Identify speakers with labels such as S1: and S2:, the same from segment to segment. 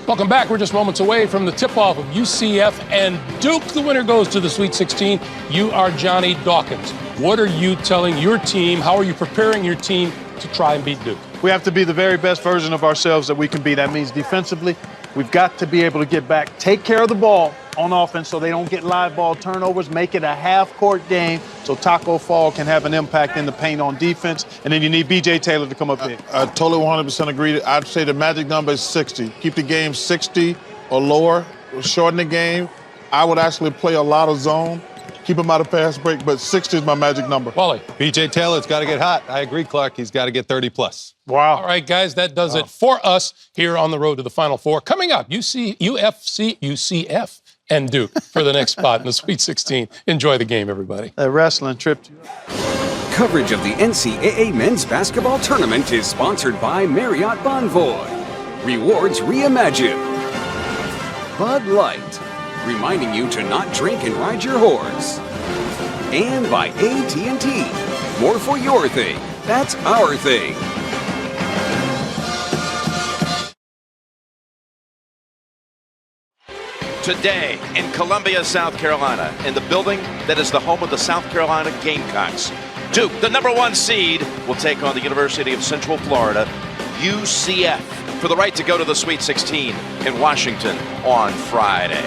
S1: Welcome back. We're just moments away from the tip-off of UCF and Duke. The winner goes to the Sweet 16. You are Johnny Dawkins. What are you telling your team? How are you preparing your team to try and beat Duke?
S2: We have to be the very best version of ourselves that we can be. That means defensively, we've got to be able to get back, take care of the ball on offense so they don't get live ball turnovers, make it a half-court game so Taco Fall can have an impact in the paint on defense. And then you need B.J. Taylor to come up big.
S3: I totally 100% agree. I'd say the magic number is 60. Keep the game 60 or lower, shorten the game. I would actually play a lot of zone, keep him out of fast break, but 60 is my magic number.
S1: Wally.
S4: B.J. Taylor's got to get hot. I agree, Clark. He's got to get 30-plus.
S2: Wow.
S1: All right, guys, that does it for us here on the road to the Final Four. Coming up, UCF and Duke for the next spot in the Sweet 16. Enjoy the game, everybody.
S2: A wrestling trip.
S5: Coverage of the NCAA men's basketball tournament is sponsored by Marriott Bonvoy. Rewards reimagined. Bud Light, reminding you to not drink and ride your horse. And by AT&T, more for your thing. That's our thing.
S6: Today in Columbia, South Carolina, in the building that is the home of the South Carolina Gamecocks. Duke, the #1 seed, will take on the University of Central Florida, UCF, for the right to go to the Sweet 16 in Washington on Friday.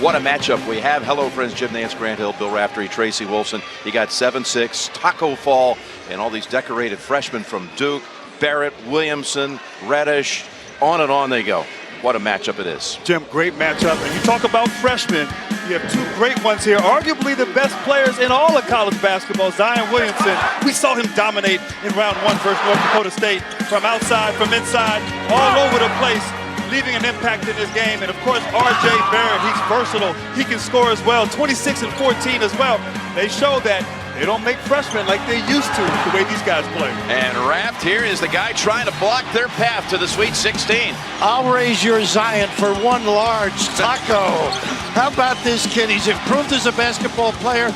S6: What a matchup we have. Hello, friends. Jim Nance, Grant Hill, Bill Raftery, Tracy Wilson. You got 7-6, Taco Fall, and all these decorated freshmen from Duke, Barrett, Williamson, Reddish, on they go. What a matchup it is.
S7: Jim, great matchup. And you talk about freshmen, you have two great ones here. Arguably the best players in all of college basketball, Zion Williamson. We saw him dominate in round 1 versus North Dakota State. From outside, from inside, all over the place, leaving an impact in this game. And of course, R.J. Barrett, he's versatile. He can score as well, 26 and 14 as well. They show that they don't make freshmen like they used to, the way these guys play.
S6: And Raft here is the guy trying to block their path to the Sweet 16.
S8: I'll raise your Zion for one large taco. How about this kid? He's improved as a basketball player.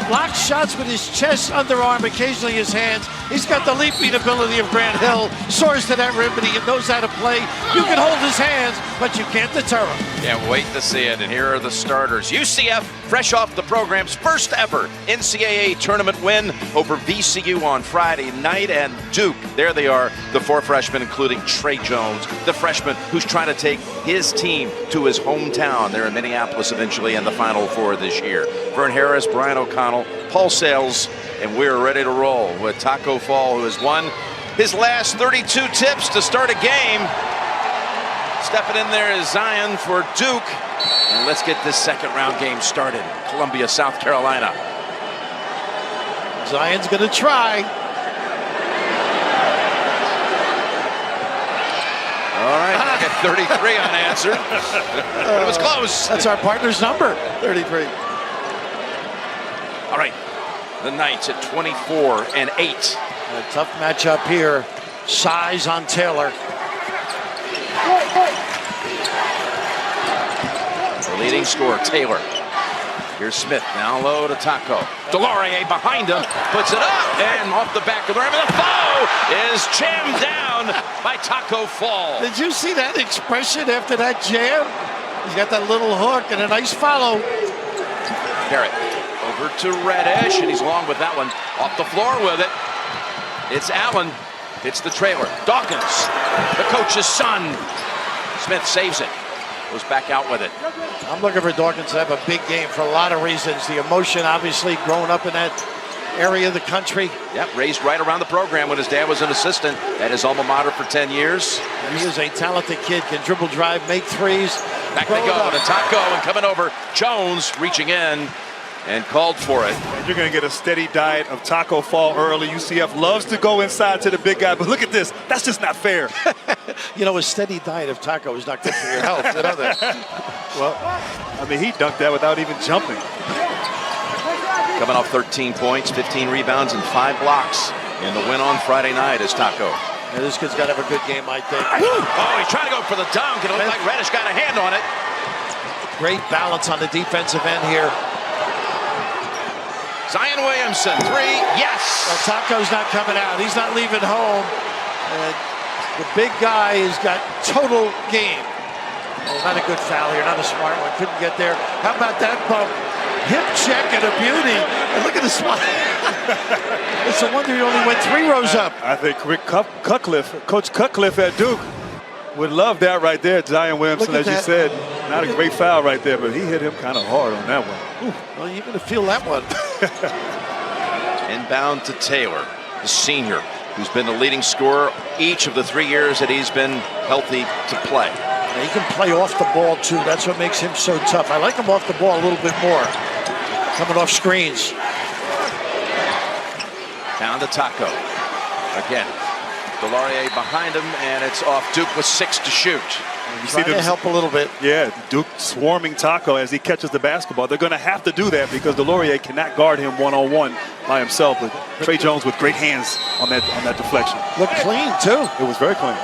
S8: Blocks shots with his chest, underarm, occasionally his hands. He's got the leaping ability of Grant Hill. Soars to that rim, but he knows how to play. You can hold his hands, but you can't deter him.
S6: Can't wait to see it. And here are the starters. UCF, fresh off the program's first ever NCAA tournament win over VCU on Friday night. And Duke, there they are, the 4 freshmen, including Trey Jones, the freshman who's trying to take his team to his hometown there in Minneapolis eventually in the Final Four this year. Vern Harris, Brian O'Connell, Paul Sales, and we're ready to roll with Taco Fall, who has won his last 32 tips to start a game. Stepping in there is Zion for Duke. And let's get this second round game started. Columbia, South Carolina.
S8: Zion's going to try.
S6: All right, I got 33 unanswered. But it was close.
S8: That's our partner's number, 33.
S6: All right, the Knights at 24 and 8.
S8: A tough matchup here. Size on Taylor.
S6: The leading scorer, Taylor. Here's Smith, down low to Taco. Delorier behind him, puts it up, and off the back of the rim. And the foul is jammed down by Taco Fall.
S8: Did you see that expression after that jam? He's got that little hook and a nice follow.
S6: Barrett over to Reddish, and he's along with that one. Off the floor with it. It's Allen. It's the trailer. Dawkins, the coach's son. Smith saves it. Goes back out with it.
S8: I'm looking for Dawkins to have a big game for a lot of reasons. The emotion, obviously, growing up in that area of the country.
S6: Yep, raised right around the program when his dad was an assistant at his alma mater for 10 years.
S8: And he is a talented kid, can dribble, drive, make threes.
S6: Back they go, and Taco, and coming over, Jones reaching in and called for it.
S7: And you're going to get a steady diet of Taco Fall early. UCF loves to go inside to the big guy, but look at this. That's just not fair.
S8: You know, a steady diet of taco is not good for your health. You know that.
S7: Well, I mean, he dunked that without even jumping.
S6: Coming off 13 points, 15 rebounds, and 5 blocks in the win on Friday night is Taco.
S8: Yeah, this kid's got to have a good game, I think.
S6: Oh, he's trying to go for the dunk, and it looked like Reddish got a hand on it.
S8: Great balance on the defensive end here.
S6: Zion Williamson, 3, yes!
S8: Well, Taco's not coming out. He's not leaving home. And the big guy has got total game. Oh, not a good foul here, not a smart one. Couldn't get there. How about that bump? Hip check and a beauty. And look at the smile. It's a wonder he only went 3 rows up.
S7: I think Rick Cutcliffe, Coach Cutcliffe at Duke, would love that right there. Zion Williamson, as you said, not a great foul right there, but he hit him kind of hard on that one.
S8: Ooh, well, you're going to feel that one.
S6: Inbound to Taylor, the senior, who's been the leading scorer each of the 3 years that he's been healthy to play.
S8: He can play off the ball, too. That's what makes him so tough. I like him off the ball a little bit more. Coming off screens.
S6: Down to Taco. Again, Delorier behind him, and it's off Duke with 6 to shoot.
S8: You see them help a little bit.
S7: Yeah, Duke swarming Taco as he catches the basketball. They're going to have to do that because Delorier cannot guard him one-on-one by himself. But Trey Jones with great hands on that deflection.
S8: Looked clean, too.
S7: It was very clean.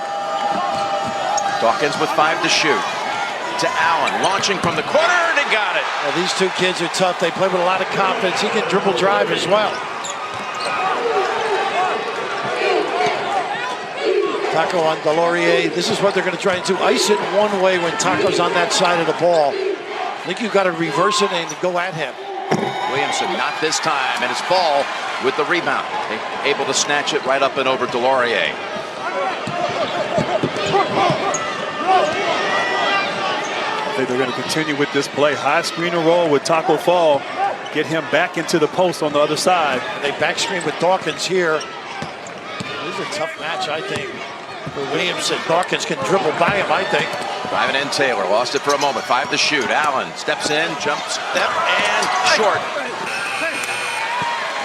S6: Dawkins with 5 to shoot. To Allen, launching from the corner, and he got it.
S8: Well, these two kids are tough. They play with a lot of confidence. He can dribble drive as well. Taco on Delorier. This is what they're going to try and do. Ice it one way when Taco's on that side of the ball. I think you've got to reverse it and go at him.
S6: Williamson, not this time, and it's Ball with the rebound. Able to snatch it right up and over Delorier.
S7: I think they're going to continue with this play. High screen and roll with Taco Fall. Get him back into the post on the other side.
S8: And they back screen with Dawkins here. This is a tough match, I think, for Williamson. Dawkins can dribble by him, I think.
S6: Driving in Taylor, lost it for a moment. 5 to shoot. Allen steps in, jump step, and short.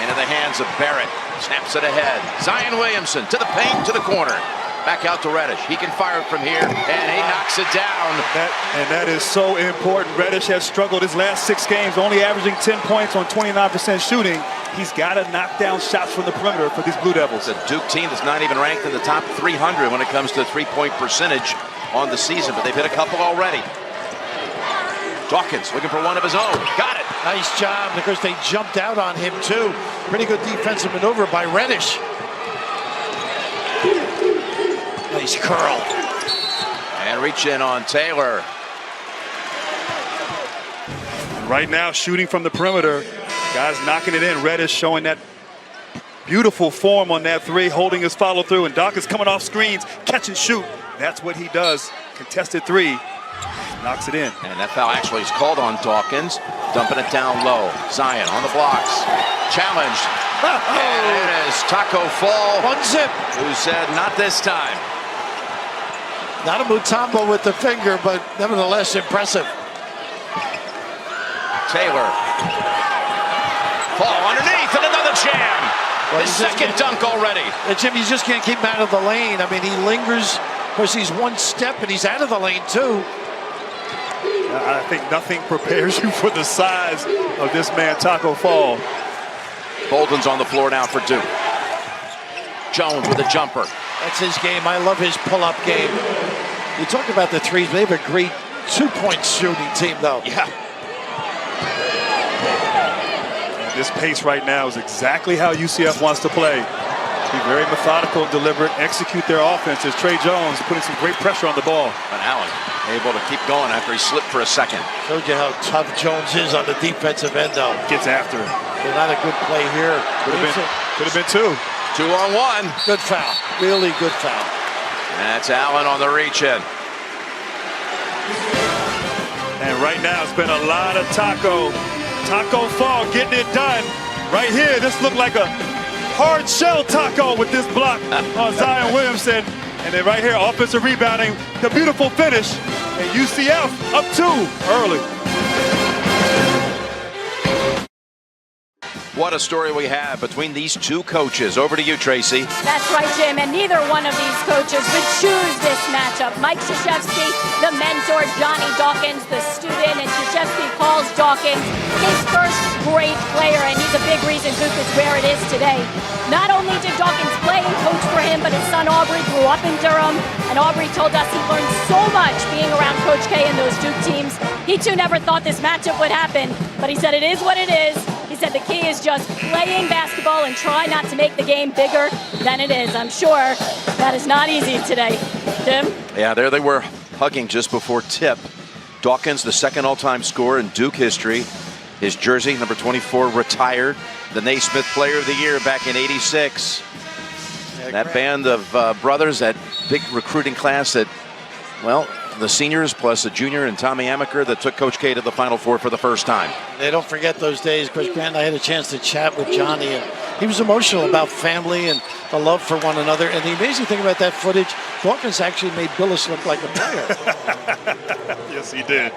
S6: Into the hands of Barrett. Snaps it ahead. Zion Williamson to the paint, to the corner. Back out to Reddish. He can fire it from here, and he knocks it down.
S7: That is so important. Reddish has struggled his last 6 games, only averaging 10 points on 29% shooting. He's got to knock down shots from the perimeter for these Blue Devils.
S6: It's a Duke team that's not even ranked in the top 300 when it comes to three-point percentage on the season, but they've hit a couple already. Dawkins looking for one of his own. Got it.
S8: Nice job because they jumped out on him, too. Pretty good defensive maneuver by Reddish. Nice curl.
S6: And reach in on Taylor.
S7: Right now, shooting from the perimeter. Guys knocking it in. Reddish showing that beautiful form on that 3, holding his follow through. And Dawkins coming off screens, catch and shoot. That's what he does. Contested 3. Knocks it in.
S6: And that foul actually is called on Dawkins. Dumping it down low. Zion on the blocks. Challenged. And it is Taco Fall.
S8: One zip.
S6: Who said not this time.
S8: Not a Mutombo with the finger, but nevertheless impressive.
S6: Taylor. Fall underneath and another jam.
S8: Well,
S6: his second dunk already.
S8: And Jim, you just can't keep him out of the lane. I mean, he lingers because he's one step and he's out of the lane too.
S7: I think nothing prepares you for the size of this man, Taco Fall.
S6: Bolden's on the floor now for Duke. Jones with a jumper.
S8: That's his game. I love his pull-up game. You talk about the threes. They have a great two-point shooting team, though.
S6: Yeah.
S7: This pace right now is exactly how UCF wants to play. Be very methodical and deliberate, execute their offense as Trey Jones putting some great pressure on the ball.
S6: And Allen able to keep going after he slipped for a second.
S8: Showed you how tough Jones is on the defensive end, though.
S7: Gets after it.
S8: They're not a good play here.
S7: Could have been 2.
S6: 2 on 1.
S8: Good foul. Really good foul.
S6: And that's Allen on the reach-in.
S7: And right now it's been a lot of Taco Fall getting it done. Right here, this looked like a hard shell Taco with this block on Zion Williamson. And then right here, offensive rebounding, the beautiful finish. And UCF up 2 early.
S6: What a story we have between these 2 coaches. Over to you, Tracy.
S9: That's right, Jim, and neither one of these coaches would choose this matchup. Mike Krzyzewski, the mentor, Johnny Dawkins, the student, and Krzyzewski calls Dawkins his first great player, and he's a big reason Duke is where it is today. Not only did Dawkins play and coach for him, but his son Aubrey grew up in Durham, and Aubrey told us he learned so much being around Coach K and those Duke teams. He too never thought this matchup would happen, but he said it is what it is. He said the key is just playing basketball and try not to make the game bigger than it is. I'm sure that is not easy today. Jim?
S6: Yeah, there they were hugging just before tip. Dawkins, the second all-time scorer in Duke history. His jersey, number 24, retired. The Naismith Player of the Year back in '86. That band of brothers, that big recruiting class that, well, the seniors plus a junior and Tommy Amaker that took Coach K to the Final Four for the first time.
S8: They don't forget those days. Coach Grant and I had a chance to chat with Johnny, and he was emotional about family and the love for one another. And the amazing thing about that footage, Dawkins actually made Billis look like a player.
S7: Yes, he did.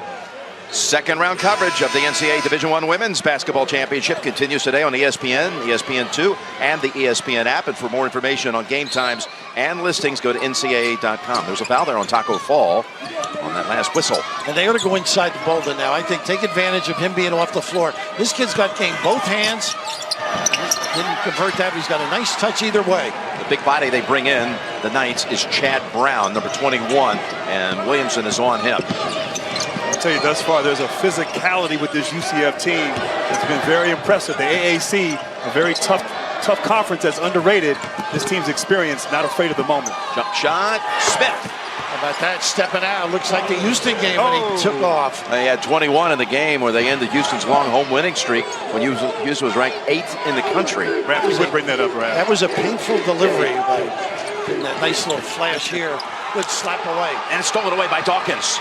S6: Second round coverage of the NCAA Division I Women's Basketball Championship continues today on ESPN, ESPN2, and the ESPN app. And for more information on game times and listings, go to ncaa.com. There's a foul there on Taco Fall on that last whistle.
S8: And they ought to go inside the Bolden now. I think take advantage of him being off the floor. This kid's got game both hands. Didn't convert that. He's got a nice touch either way.
S6: The big body they bring in, the Knights, is Chad Brown, number 21, and Williamson is on him.
S7: I'll tell you, thus far, there's a physicality with this UCF team that's been very impressive. The AAC, a very tough conference that's underrated. This team's experience, not afraid of the moment.
S6: Jump shot, Smith.
S8: How about that, stepping out? Looks like the Houston game when he took off.
S6: They had 21 in the game where they ended Houston's long home winning streak when Houston was ranked 8th in the country.
S7: Raph, you would bring that up, Raph.
S8: That was a painful delivery by getting that nice little flash here. Good slap away.
S6: And it's stolen away by Dawkins.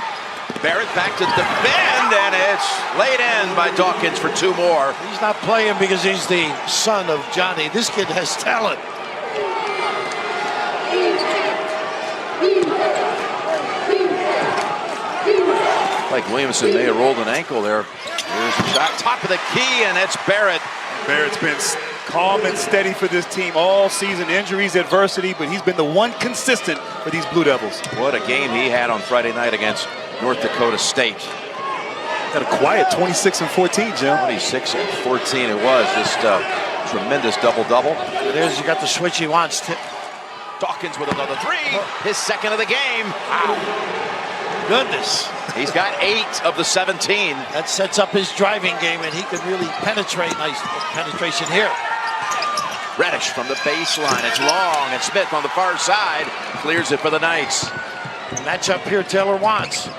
S6: Barrett back to defend, and it's laid in by Dawkins for 2 more.
S8: He's not playing because he's the son of Johnny. This kid has talent.
S6: Like Williamson may have rolled an ankle there. Here's a shot, top of the key, and it's Barrett.
S7: Barrett's been calm and steady for this team all season. Injuries, adversity, but he's been the one consistent for these Blue Devils.
S6: What a game he had on Friday night against North Dakota State.
S7: Got a quiet 26 and 14, Jim.
S6: 26 and 14 it was. Just tremendous double-double.
S8: It is. You got the switch he wants.
S6: Dawkins with another 3. His second of the game.
S8: Wow. Goodness.
S6: He's got 8 of the 17.
S8: That sets up his driving game, and he can really penetrate. Nice penetration here.
S6: Reddish from the baseline. It's long, and Smith on the far side clears it for the Knights.
S8: Matchup here Taylor wants.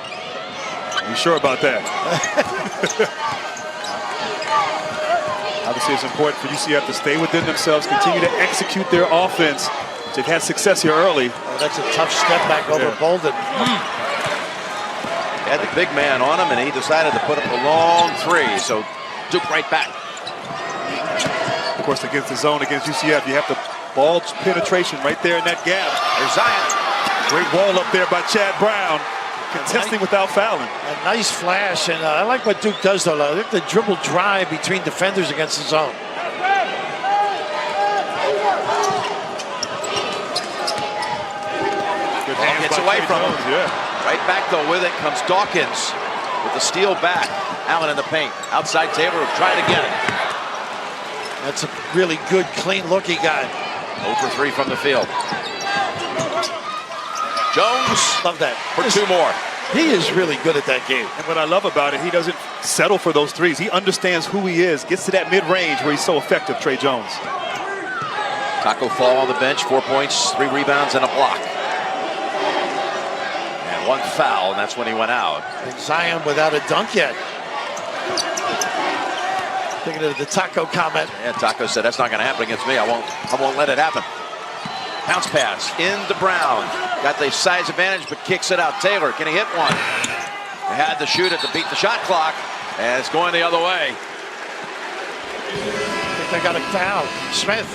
S7: You sure about that? Obviously, it's important for UCF to stay within themselves, continue to execute their offense. They've had success here early.
S8: Oh, that's a tough step back over Bolden.
S6: Had the big man on him, and he decided to put up a long 3. So Duke right back.
S7: Of course, against the zone, against UCF, you have the ball penetration right there in that gap.
S6: There's Zion.
S7: Great wall up there by Chad Brown, contesting without fouling.
S8: A nice flash, and I like what Duke does, though. I think the dribble drive between defenders against the zone.
S7: Good hands
S6: Gets
S7: by
S6: away
S7: Trey
S6: from him.
S7: Jones, yeah.
S6: Right back, though, with it comes Dawkins with the steal back. Allen in the paint. Outside Taylor will try it again.
S8: That's a really good, clean look he got.
S6: 0 for 3 from the field. Jones.
S8: Love that.
S6: For 2 more.
S8: He is really good at that game.
S7: And what I love about it, he doesn't settle for those threes. He understands who he is, gets to that mid-range where he's so effective, Trey Jones.
S6: Taco Fall on the bench, 4 points, 3 rebounds, and a block. And 1 foul, and that's when he went out.
S8: And Zion without a dunk yet. Thinking of the Taco comment.
S6: Yeah, Taco said, that's not going to happen against me. I won't let it happen. Bounce pass into Brown. Got the size advantage, but kicks it out. Taylor, can he hit one? They had to shoot it to beat the shot clock, and it's going the other way.
S8: I think they got a foul. Smith.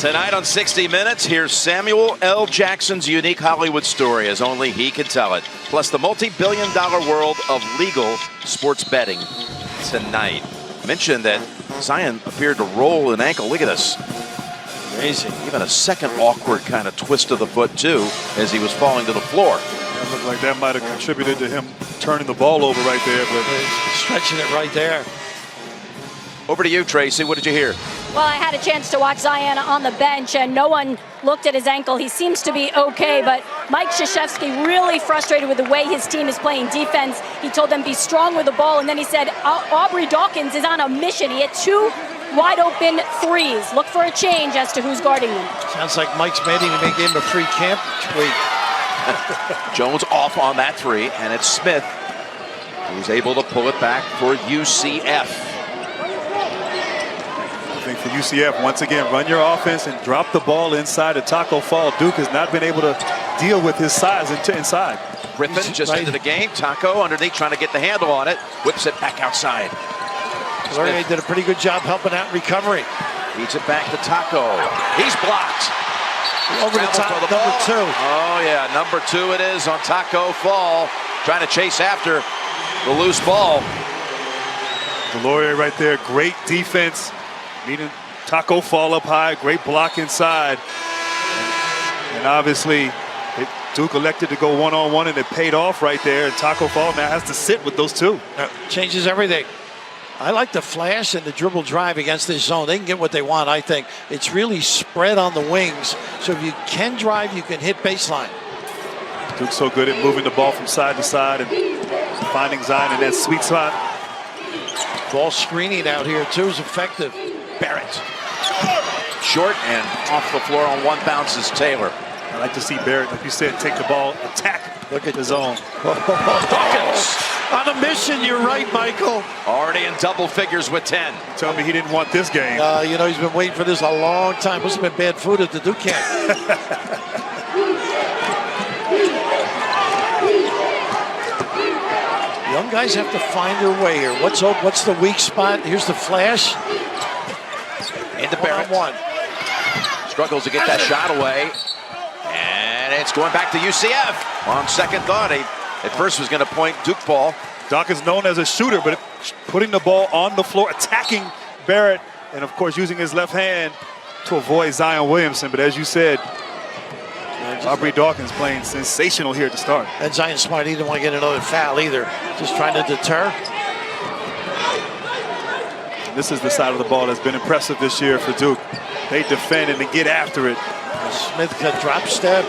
S6: Tonight on 60 Minutes, here's Samuel L. Jackson's unique Hollywood story, as only he can tell it. Plus the multi-billion-dollar world of legal sports betting tonight. Mentioned that Zion appeared to roll an ankle. Look at this. Amazing. Even a second awkward kind of twist of the foot, too, as he was falling to the floor.
S7: It looked like that might have contributed to him turning the ball over right there. But
S8: stretching it right there.
S6: Over to you, Tracy. What did you hear?
S9: Well, I had a chance to watch Zion on the bench, and no one looked at his ankle. He seems to be okay, but Mike Krzyzewski really frustrated with the way his team is playing defense. He told them be strong with the ball, and then he said Aubrey Dawkins is on a mission. He had 2 wide open threes. Look for a change as to who's guarding them.
S8: Sounds like Mike's Manning may give him a free camp week.
S6: Jones off on that three, and it's Smith who's able to pull it back for UCF.
S7: I think for UCF, once again, run your offense and drop the ball inside of Taco Fall. Duke has not been able to deal with his size inside.
S6: Griffin just into the game. Taco underneath trying to get the handle on it. Whips it back outside.
S8: Laurier did a pretty good job helping out recovery.
S6: Beats it back to Taco. He's blocked.
S8: Over the top, number 2.
S6: Oh, yeah, number 2 it is on Taco Fall. Trying to chase after the loose ball.
S7: Laurier right there, great defense. Meeting Taco Fall up high, great block inside. And obviously, Duke elected to go one-on-one, and it paid off right there. And Taco Fall now has to sit with those two.
S8: Changes everything. I like the flash and the dribble drive against this zone. They can get what they want, I think. It's really spread on the wings. So if you can drive, you can hit baseline.
S7: Duke's so good at moving the ball from side to side and finding Zion in that sweet spot.
S8: Ball screening out here, too, is effective.
S6: Barrett. Short and off the floor on one bounce is Taylor.
S7: I like to see Barrett, like you said, take the ball, attack. Look at the zone.
S6: Dawkins.
S8: On a mission, you're right, Michael.
S6: Already in double figures with 10.
S7: Tell me he didn't want this game.
S8: You know, he's been waiting for this a long time. Must have been bad food at the Duke camp. Young guys have to find their way here. What's the weak spot? Here's the flash.
S6: Into Barrett.
S8: One.
S6: Struggles to get that shot away. And it's going back to UCF. On second thought, he at first was going to point Duke ball.
S7: Doc is known as a shooter, but putting the ball on the floor, attacking Barrett, and of course using his left hand to avoid Zion Williamson. But as you said, Aubrey Dawkins playing sensational here to start.
S8: And Zion Smart, he didn't want to get another foul either. Just trying to deter.
S7: This is the side of the ball that's been impressive this year for Duke. They defend and they get after it.
S8: Smith got drop step.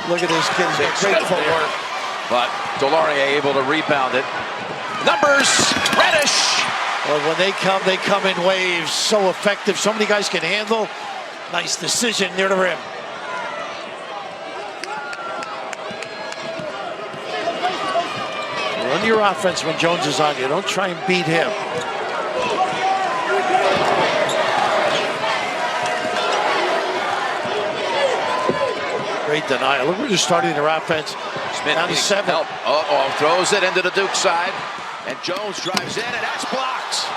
S8: Look at this kid, great footwork.
S6: But Laurier able to rebound it. Numbers, Reddish.
S8: Well, when they come in waves. So effective. So many guys can handle. Nice decision near the rim. Run your offense when Jones is on you. Don't try and beat him. Great denial. Look, we're just starting their offense.
S6: Smith
S8: down to 7.
S6: Help. Throws it into the Duke side. And Jones drives in, and that's blocked.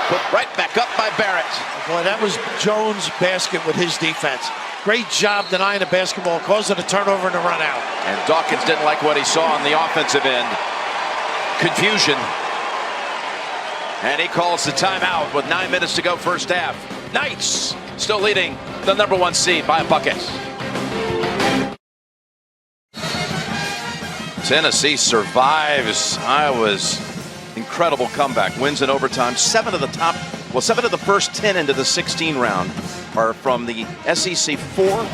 S6: Put right back up by Barrett.
S8: Boy, that was Jones' basket with his defense. Great job denying the basketball, causing a turnover and a run out.
S6: And Dawkins didn't like what he saw on the offensive end. Confusion. And he calls the timeout with 9 minutes to go first half. Knights still leading the number 1 seed by a bucket. Tennessee survives Iowa's incredible comeback. Wins in overtime. 7 of the first 10 into the 16 round are from the SEC 4,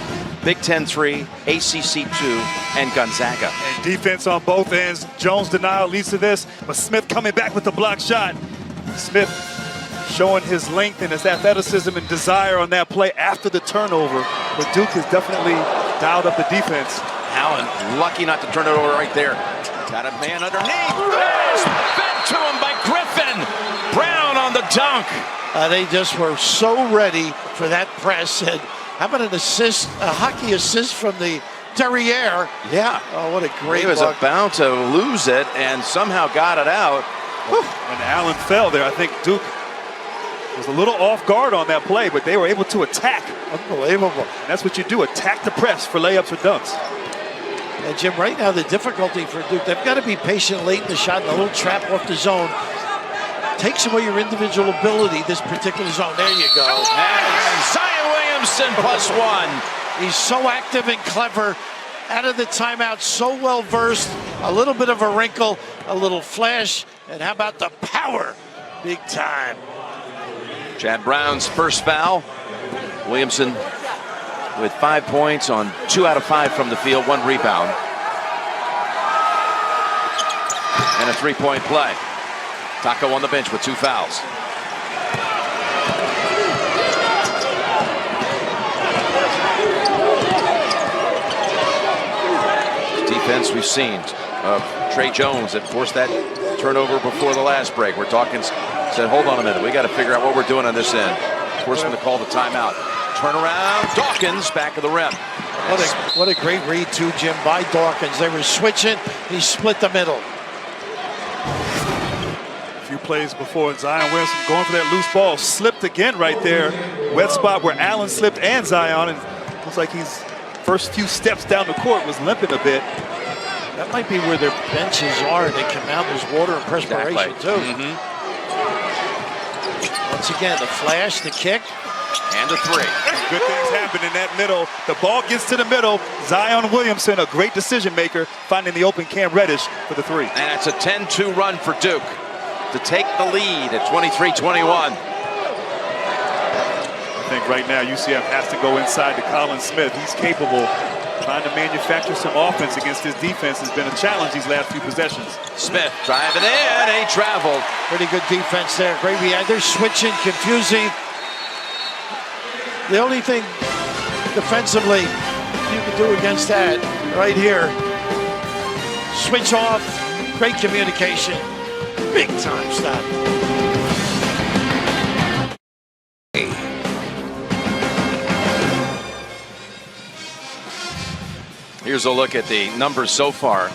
S6: Big Ten 3, ACC 2, and Gonzaga.
S7: And defense on both ends. Jones denial leads to this, but Smith coming back with the block shot. Smith showing his length and his athleticism and desire on that play after the turnover. But Duke has definitely dialed up the defense.
S6: Allen lucky not to turn it over right there. Got a man underneath. It's fed to him by Griffin. Brown on the dunk.
S8: They just were so ready for that press. And how about an assist, a hockey assist from the Derriere?
S6: Yeah.
S8: Oh, what a great
S6: He was
S8: look.
S6: about to lose it and somehow got it out.
S7: And Allen fell there. I think Duke was a little off guard on that play, but they were able to attack.
S8: Unbelievable.
S7: And that's what you do, attack the press for layups or dunks.
S8: And Jim, right now the difficulty for Duke, they've got to be patient late in the shot, and a little trap off the zone. Takes away your individual ability, this particular zone. There you go.
S6: And Zion Williamson +1.
S8: He's so active and clever. Out of the timeout, so well versed. A little bit of a wrinkle, a little flash, and how about the power? Big time.
S6: Chad Brown's first foul. Williamson with 5 points on 2 out of 5 from the field, 1 rebound. And a 3-point play. Taco on the bench with 2 fouls. defense we've seen. Trey Jones that forced that turnover before the last break. We're talking, said, hold on a minute. We got to figure out what we're doing on this end. Force him to call the timeout. Turnaround. Dawkins back of the rim.
S8: What a great read, too, Jim, by Dawkins. They were switching. He split the middle.
S7: A few plays before, Zion Williamson going for that loose ball. Slipped again right there. Wet spot where Allen slipped and Zion. And looks like he's first few steps down the court was limping a bit.
S8: That might be where their benches are. They come out, there's water and perspiration, too. Once again, the flash, the kick.
S6: And a three.
S7: Good things happen in that middle. The ball gets to the middle. Zion Williamson, a great decision maker, finding the open Cam Reddish for the three.
S6: And it's a 10-2 run for Duke to take the lead at 23-21.
S7: I think right now UCF has to go inside to Colin Smith. He's capable. Trying to manufacture some offense against his defense has been a challenge these last few possessions.
S6: Smith driving in, and he traveled.
S8: Pretty good defense there. Great reaction. They're switching, confusing. The only thing defensively you can do against that right here, switch off, great communication, big time stop.
S6: Here's a look at the numbers so far.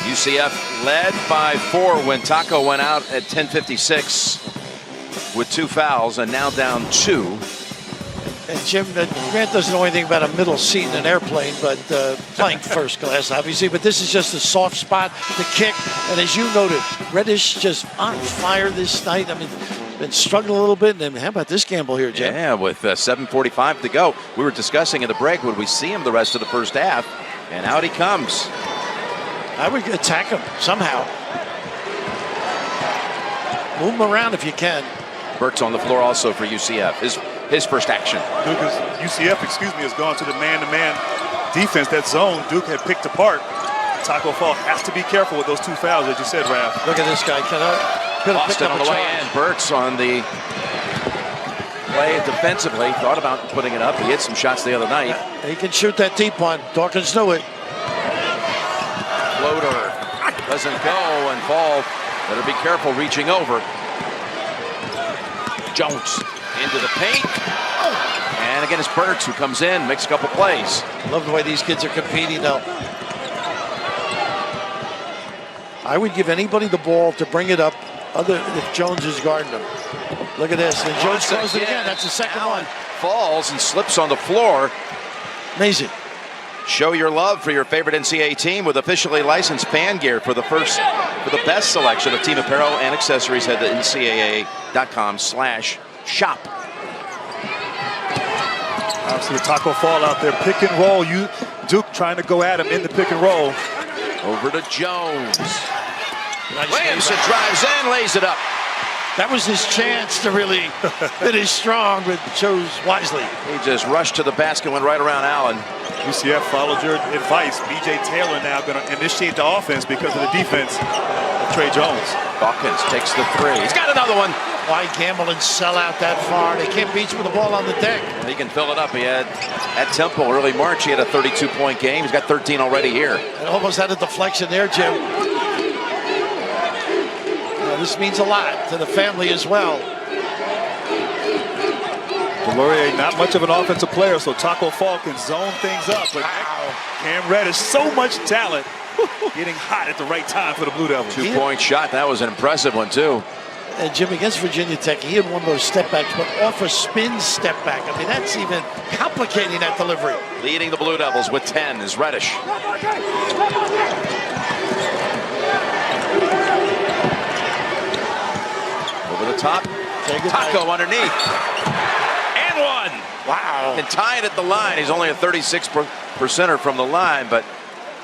S6: UCF led by 4 when Taco went out at 10:56 with 2 fouls, and now down 2.
S8: And Jim, Grant doesn't know anything about a middle seat in an airplane, but flying first class, obviously. But this is just a soft spot, the kick. And as you noted, Reddish just on fire this night. I mean, been struggling a little bit. And how about this gamble here, Jim?
S6: Yeah, with 7:45 to go. We were discussing in the break, would we see him the rest of the first half? And out he comes.
S8: I would attack him somehow. Move him around if you can.
S6: Burks on the floor also for UCF. His first action.
S7: UCF, has gone to the man-to-man defense. That zone Duke had picked apart. Taco Fall has to be careful with those 2 fouls, as you said, Raph.
S8: Look at this guy.
S6: Boston on the way in. Burks on the play defensively. Thought about putting it up. He hit some shots the other night.
S8: He can shoot that deep one. Dawkins knew it.
S6: Floater doesn't go and fall. Better be careful reaching over. Jones into the paint. And again, it's Burks who comes in, makes a couple plays.
S8: Love the way these kids are competing, though. I would give anybody the ball to bring it up, other if Jones is guarding them. Look at this. And Jones throws it again. That's the second one.
S6: Falls and slips on the floor.
S8: Amazing.
S6: Show your love for your favorite NCAA team with officially licensed fan gear for the best selection of team apparel and accessories. Head to ncaa.com/shop.
S7: Obviously, a Taco Fall out there, pick and roll. Duke trying to go at him in the pick and roll.
S6: Over to Jones.
S8: Nice
S6: Williamson drives in, lays it up.
S8: That was his chance to really finish strong, but chose wisely.
S6: He just rushed to the basket, went right around Allen.
S7: UCF followed your advice. B.J. Taylor now going to initiate the offense because of the defense of Trey Jones.
S6: Dawkins takes the 3. He's got another one.
S8: Why gamble and sell out that far? They can't beat you with the ball on the deck.
S6: He can fill it up. He had at Temple early March. He had a 32-point game. He's got 13 already here.
S8: And almost had a deflection there, Jim. This means a lot to the family as well.
S7: Delorier, not much of an offensive player, so Taco Fall can zone things up. But Cam Reddish, so much talent, getting hot at the right time for the Blue Devils.
S6: 2-point shot. That was an impressive one, too.
S8: And Jim, against Virginia Tech, he had one of those step backs, but off a spin step back. I mean, that's even complicating that delivery.
S6: Leading the Blue Devils with 10 is Reddish. Over the top, Taco underneath. And one.
S8: Wow.
S6: And tie it at the line. He's only a 36%er from the line, but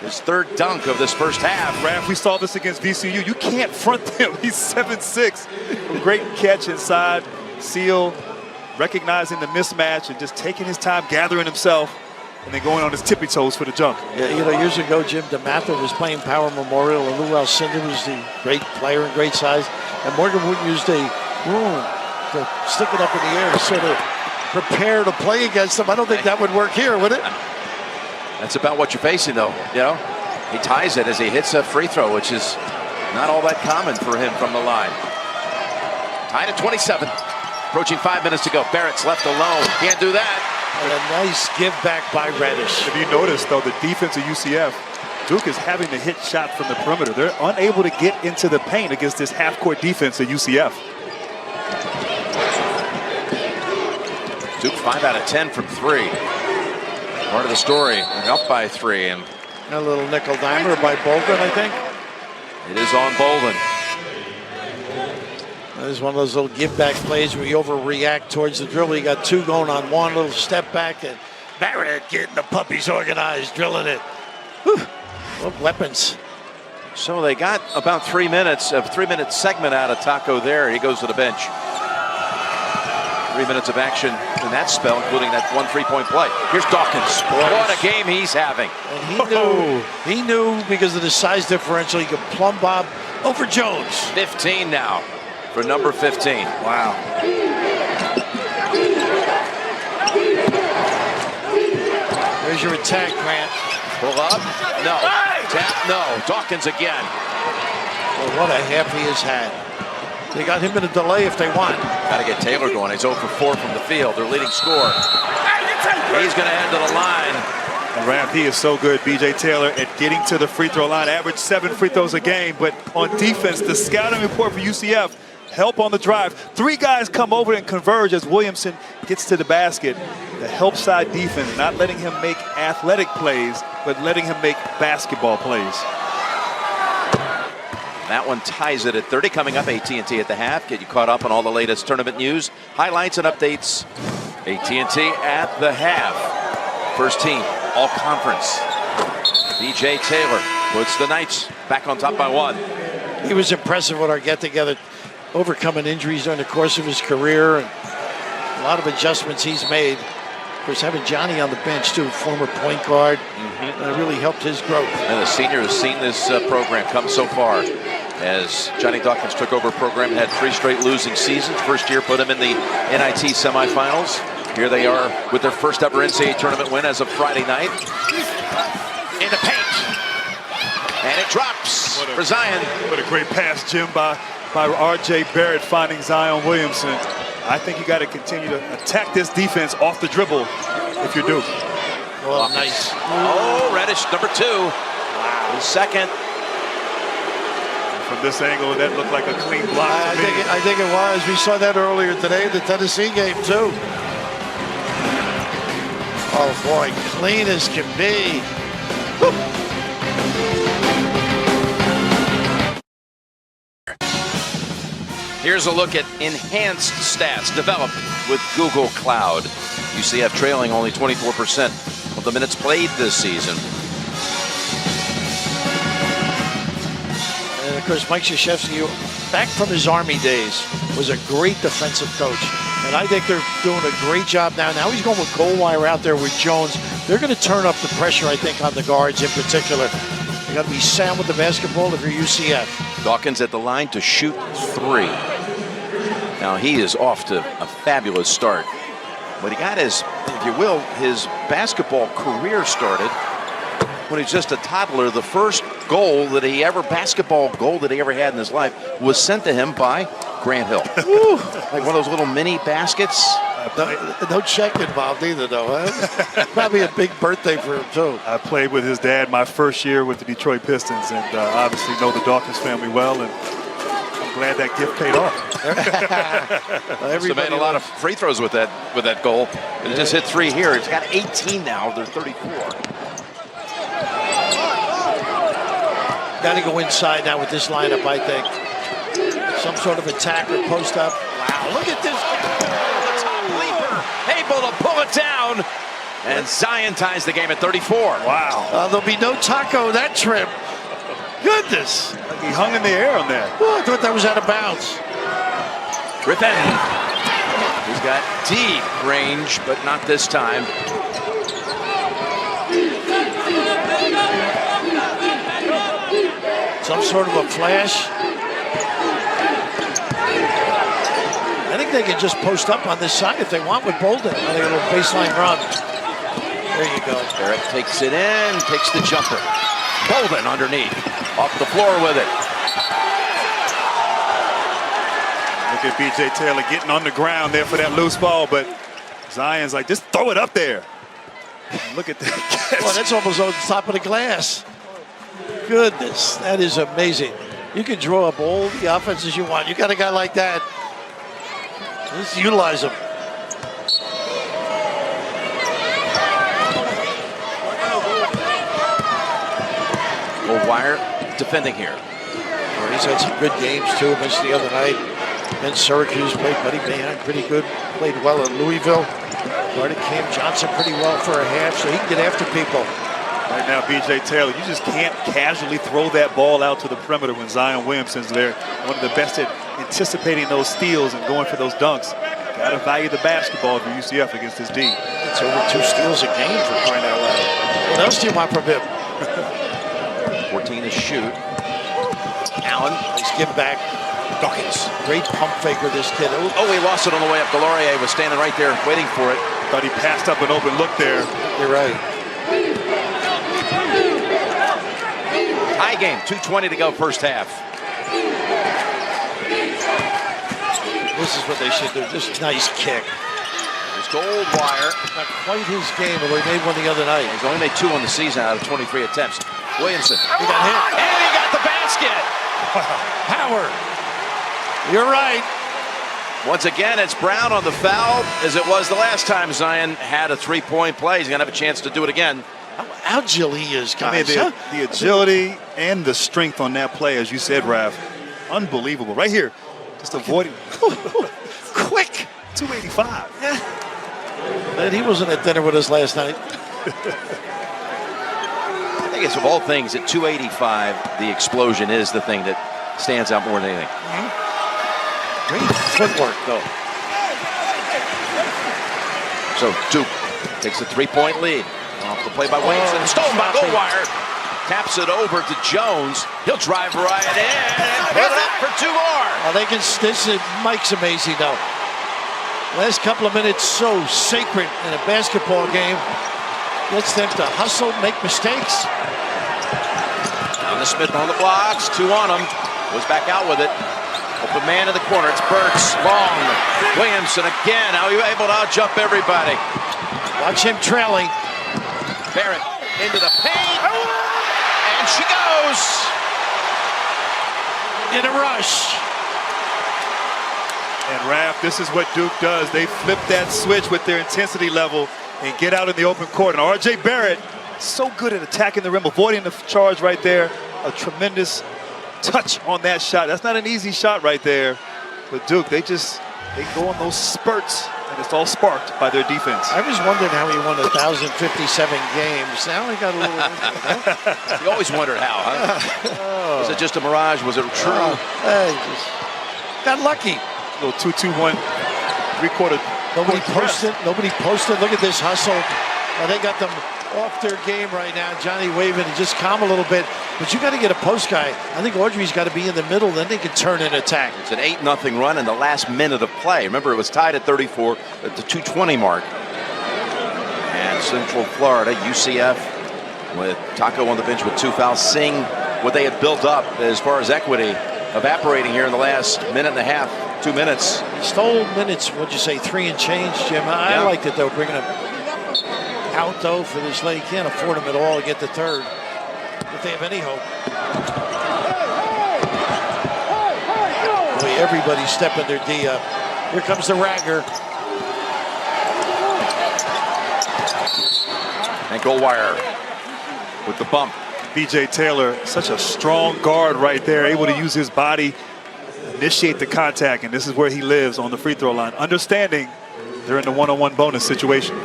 S6: his third dunk of this first half.
S7: Raph, we saw this against VCU. You can't front him. He's 7'6". Great catch inside, seal, recognizing the mismatch and just taking his time, gathering himself, and then going on his tippy toes for the jump.
S8: Yeah, years ago, Jim DeMatha was playing Power Memorial, and Lou Alcindor was the great player and great size. And Morgan Wood used a room to stick it up in the air to sort of prepare to play against them. I don't think that would work here, would it?
S6: That's about what you're facing, though, you know? He ties it as he hits a free throw, which is not all that common for him from the line. Tied at 27. Approaching 5 minutes to go. Barrett's left alone. Can't do that.
S8: And a nice give back by Reddish.
S7: If you notice, though, the defense of UCF, Duke is having to hit shots from the perimeter. They're unable to get into the paint against this half-court defense of UCF.
S6: Duke 5 out of 10 from 3. Part of the story. Up by 3. And
S8: a little nickel dimer by Bolden, I think.
S6: It is on Bolden.
S8: That is one of those little give back plays where you overreact towards the dribble. You got 2 going on 1, little step back, and Barrett getting the puppies organized, drilling it. Whew. What weapons.
S6: So they got about 3 minutes, a 3-minute segment out of Taco there. He goes to the bench. 3 minutes of action in that spell, including that 1 3-point play. Here's Dawkins. What a game he's having.
S8: And he knew because of the size differential, he could plumb bob over Jones.
S6: 15 now for number 15.
S8: Wow. There's your attack, Grant.
S6: Pull up. No. Tap. No. Dawkins again.
S8: Well, what a half he has had. They got him in a delay if they want.
S6: Got to get Taylor going. He's 0 for 4 from the field. Their leading scorer. He's going to head to the line.
S7: And Ramp, he is so good, B.J. Taylor, at getting to the free throw line. Average 7 free throws a game. But on defense, the scouting report for UCF, help on the drive. 3 guys come over and converge as Williamson gets to the basket. The help side defense, not letting him make athletic plays, but letting him make basketball plays.
S6: That one ties it at 30. Coming up, AT&T at the half. Get you caught up on all the latest tournament news, highlights, and updates. AT&T at the half. First team, all conference. B.J. Taylor puts the Knights back on top by 1.
S8: He was impressive with our get-together, overcoming injuries during the course of his career, and a lot of adjustments he's made. Of course, having Johnny on the bench, too, former point guard, really helped his growth.
S6: And the senior has seen this program come so far. As Johnny Dawkins took over a program, had 3 straight losing seasons. First year put him in the NIT semifinals. Here they are with their first ever NCAA tournament win as of Friday night. In the paint. And it drops for Zion.
S7: What a great pass, Jim, by R.J. Barrett finding Zion Williamson. I think you got to continue to attack this defense off the dribble if you're Duke.
S8: Well, nice.
S6: Oh, Reddish, number 2. Wow. His second.
S7: From this angle, that looked like a clean block to me.
S8: I think it was. We saw that earlier today, the Tennessee game, too. Oh, boy, clean as can be.
S6: Here's a look at enhanced stats developed with Google Cloud. UCF trailing only 24% of the minutes played this season.
S8: And of course, Mike Krzyzewski, back from his Army days, was a great defensive coach. And I think they're doing a great job now. Now he's going with Goldwire out there with Jones. They're going to turn up the pressure, I think, on the guards in particular. You got to be sound with the basketball if you're UCF.
S6: Dawkins at the line to shoot 3. Now he is off to a fabulous start. But he got his, if you will, his basketball career started when he was just a toddler. The first basketball goal that he ever had in his life was sent to him by Grant Hill. Like one of those little mini baskets.
S8: No check involved either, though. Huh? Probably a big birthday for him, too.
S7: I played with his dad my first year with the Detroit Pistons, and obviously know the Dawkins family well, and I'm glad that gift paid off.
S6: He made a lot of free throws with that goal. And just hit 3 here. He's got 18 now. They're 34.
S8: Got to go inside now with this lineup, I think. Some sort of attack or post up. Wow, look at this.
S6: Able to pull it down. And Zion ties the game at 34.
S7: Wow.
S8: There'll be no Taco that trip. Goodness.
S7: Like he hung in the air on that.
S8: Oh, I thought that was out of bounds.
S6: Griffin. He's got deep range, but not this time.
S8: Some sort of a flash. I think they can just post up on this side if they want with Bolden. I think a little baseline run. There you go.
S6: Barrett takes it in, takes the jumper. Bolden underneath. Off the floor with it.
S7: Look at B.J. Taylor getting on the ground there for that loose ball, but Zion's like, just throw it up there. Look at that.
S8: Well, that's almost on top of the glass. Goodness, that is amazing. You can draw up all the offenses you want. You got a guy like that. Let's utilize him.
S6: Wire defending here.
S8: Well, he's had some good games too. Missed the other night. And Syracuse played Buddy Mann pretty good. Played well at Louisville. Guarded Cam Johnson pretty well for a half, so he can get after people.
S7: Right now, B.J. Taylor, you just can't casually throw that ball out to the perimeter when Zion Williamson's there. One of the best at anticipating those steals and going for those dunks. Got to value the basketball for UCF against this D.
S8: It's over 2 steals a game for crying out loud. What else do you want from him?
S6: 14 to shoot. Allen.
S8: Nice give back. Dawkins. Great pump faker, this kid.
S6: Oh, he lost it on the way up. Delorier was standing right there waiting for it.
S7: Thought he passed up an open look there.
S8: You're right.
S6: Tie game, 2:20 to go first half.
S8: This is what they should do. Just nice kick.
S6: There's Goldwire.
S8: Not quite his game, although he made one the other night.
S6: He's only made 2 on the season out of 23 attempts. Williamson.
S8: He got hit.
S6: And he got the basket.
S8: Howard. You're right.
S6: Once again, it's Brown on the foul, as it was the last time Zion had a 3-point play. He's going to have a chance to do it again.
S8: How agile he is, guys.
S7: I mean, the agility and the strength on that play, as you said, Raph, unbelievable. Right here, just avoiding.
S8: Quick.
S7: 285.
S8: Yeah. Man, he wasn't at dinner with us last night.
S6: I think it's of all things at 285, the explosion is the thing that stands out more than anything.
S8: Great footwork, though.
S6: So Duke takes a 3-point lead. Off the play by Williamson. Stolen by Goldwire. Taps it over to Jones. He'll drive right in and put it up for 2 more.
S8: Oh, they can. Mike's amazing, though. Last couple of minutes, so sacred in a basketball game. Gets them to hustle, make mistakes.
S6: Down to Smith on the blocks. 2 on him. Goes back out with it. Open man in the corner. It's Burks. Long. Williamson again. How are you able to out-jump everybody?
S8: Watch him trailing.
S6: Barrett into the paint. And she goes.
S8: In a rush.
S7: And Raph, this is what Duke does. They flip that switch with their intensity level and get out in the open court. And R.J. Barrett, so good at attacking the rim, avoiding the charge right there. A tremendous touch on that shot. That's not an easy shot right there. But Duke, they go on those spurts, and it's all sparked by their defense.
S8: I was wondering how he won 1,057 games. Now he got a little...
S6: You always wondered how, huh? Was it just a mirage? Was it true?
S8: Just got lucky.
S7: A little 2-2-1, 3-quarter.
S8: Nobody posted. Nobody posted. Look at this hustle. They got them off their game right now. Johnny waving and just calm a little bit. But you got to get a post guy. I think Audrey's got to be in the middle. Then they can turn and attack.
S6: It's an 8-0 run in the last minute of play. Remember, it was tied at 34 at the 2:20 mark. And Central Florida, UCF, with Taco on the bench with 2 fouls, seeing what they had built up as far as equity evaporating here in the last minute and a half, 2 minutes.
S8: Stole minutes, what'd you say, 3 and change, Jim? I liked it, though, bringing him out, though, for this late. Can't afford him at all to get the third, if they have any hope. Boy, everybody's stepping their D up. Here comes the Ragger.
S6: And Goldwire with the bump.
S7: B.J. Taylor, such a strong guard right there, able to use his body, initiate the contact, and this is where he lives on the free throw line. Understanding they're in the one-on-one bonus situation.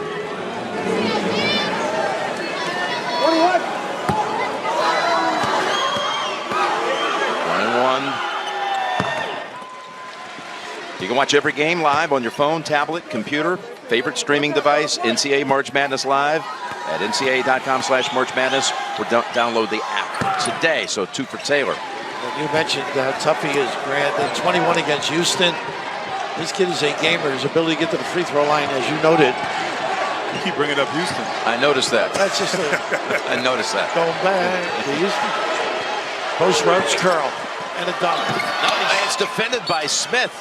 S6: You can watch every game live on your phone, tablet, computer, favorite streaming device, NCAA March Madness Live at ncaa.com/March Madness, or download the app today. So 2 for Taylor.
S8: And you mentioned how tough he is, Grant. 21 against Houston. This kid is a gamer. His ability to get to the free throw line, as you noted.
S7: You keep bringing up Houston.
S6: I noticed that.
S8: That's just
S6: I noticed that.
S8: going back to Houston. Post roach curl and a dunk.
S6: No, it's defended by Smith.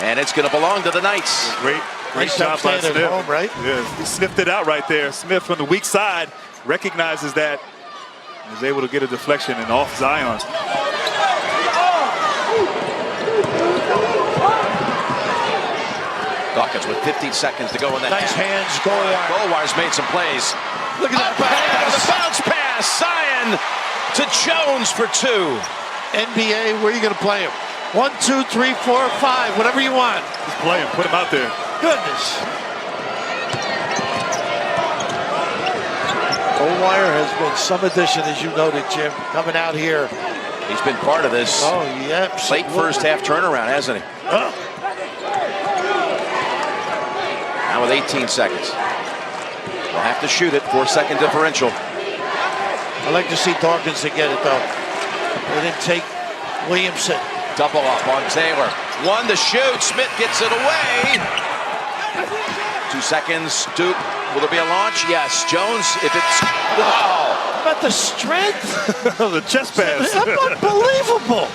S6: And it's going to belong to the Knights.
S7: Great
S8: Nice
S7: job by
S8: stand at
S7: Smith.
S8: home, right?
S7: Yeah, he sniffed it out right there. Smith from the weak side recognizes that. Was able to get a deflection and off Zion.
S6: Dawkins with 15 seconds to go in that
S8: Nice
S6: half.
S8: hands, Goldwire.
S6: Goldwire's made some plays.
S8: Look at that
S6: The
S8: pass.
S6: bounce pass. Zion to Jones for 2.
S8: NBA, where are you going to play him? 1, 2, 3, 4, 5, whatever you want.
S7: Just play him. Put him out there.
S8: Goodness. Goldwire has been some addition, as you noted, Jim, coming out here.
S6: He's been part of this
S8: Oh, yeah.
S6: late first half turnaround, hasn't he? Now with 18 seconds. We'll have to shoot it. 4-second differential.
S8: I like to see Dawkins to get it, though. They didn't take Williamson.
S6: Double up on Taylor. 1 to shoot. Smith gets it away. 2 seconds. Duke. Will there be a launch? Yes. Jones, if it's... Oh.
S8: How about the strength?
S7: The chest pass.
S8: Unbelievable.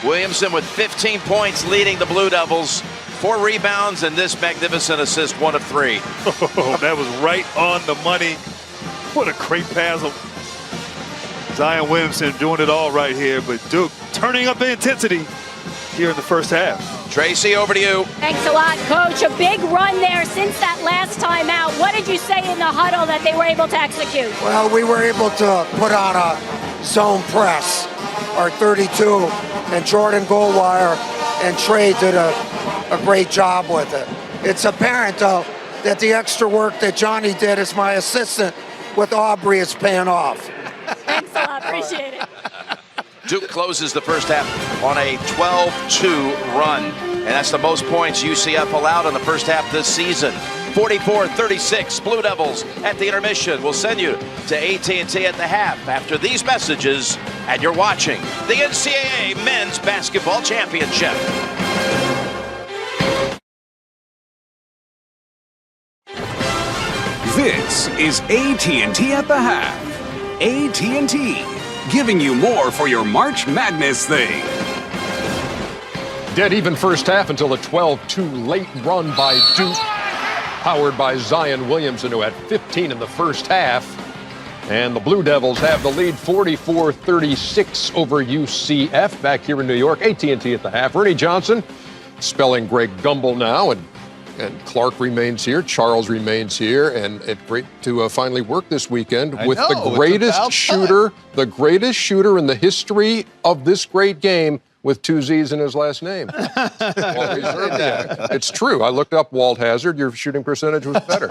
S6: Williamson with 15 points leading the Blue Devils. 4 rebounds and this magnificent assist, 1 of 3.
S7: Oh, that was right on the money. What a great pass. Zion Williamson doing it all right here, but Duke turning up the intensity here in the first half.
S6: Tracy, over to you.
S9: Thanks a lot, Coach. A big run there since that last time out. What did you say in the huddle that they were able to execute?
S10: Well, we were able to put on a zone press, our 32, and Jordan Goldwire and Trey did a great job with it. It's apparent, though, that the extra work that Johnny did as my assistant with Aubrey is paying off.
S9: Thanks a lot. Appreciate it.
S6: Duke closes the first half on a 12-2 run. And that's the most points UCF allowed in the first half this season. 44-36, Blue Devils at the intermission. We'll send you to AT&T at the half after these messages. And you're watching the NCAA Men's Basketball Championship.
S5: This is AT&T at the half. AT&T, giving you more for your March Madness thing.
S1: Dead even first half until a 12-2 late run by Duke, powered by Zion Williamson, who had 15 in the first half. And the Blue Devils have the lead 44-36 over UCF back here in New York. AT&T at the half. Ernie Johnson spelling Greg Gumbel now, and Clark remains here. Charles remains here, and it's great to finally work this weekend with the greatest shooter in the history of this great game, with 2 Z's in his last name. It's true. I looked up Walt Hazard. Your shooting percentage was better.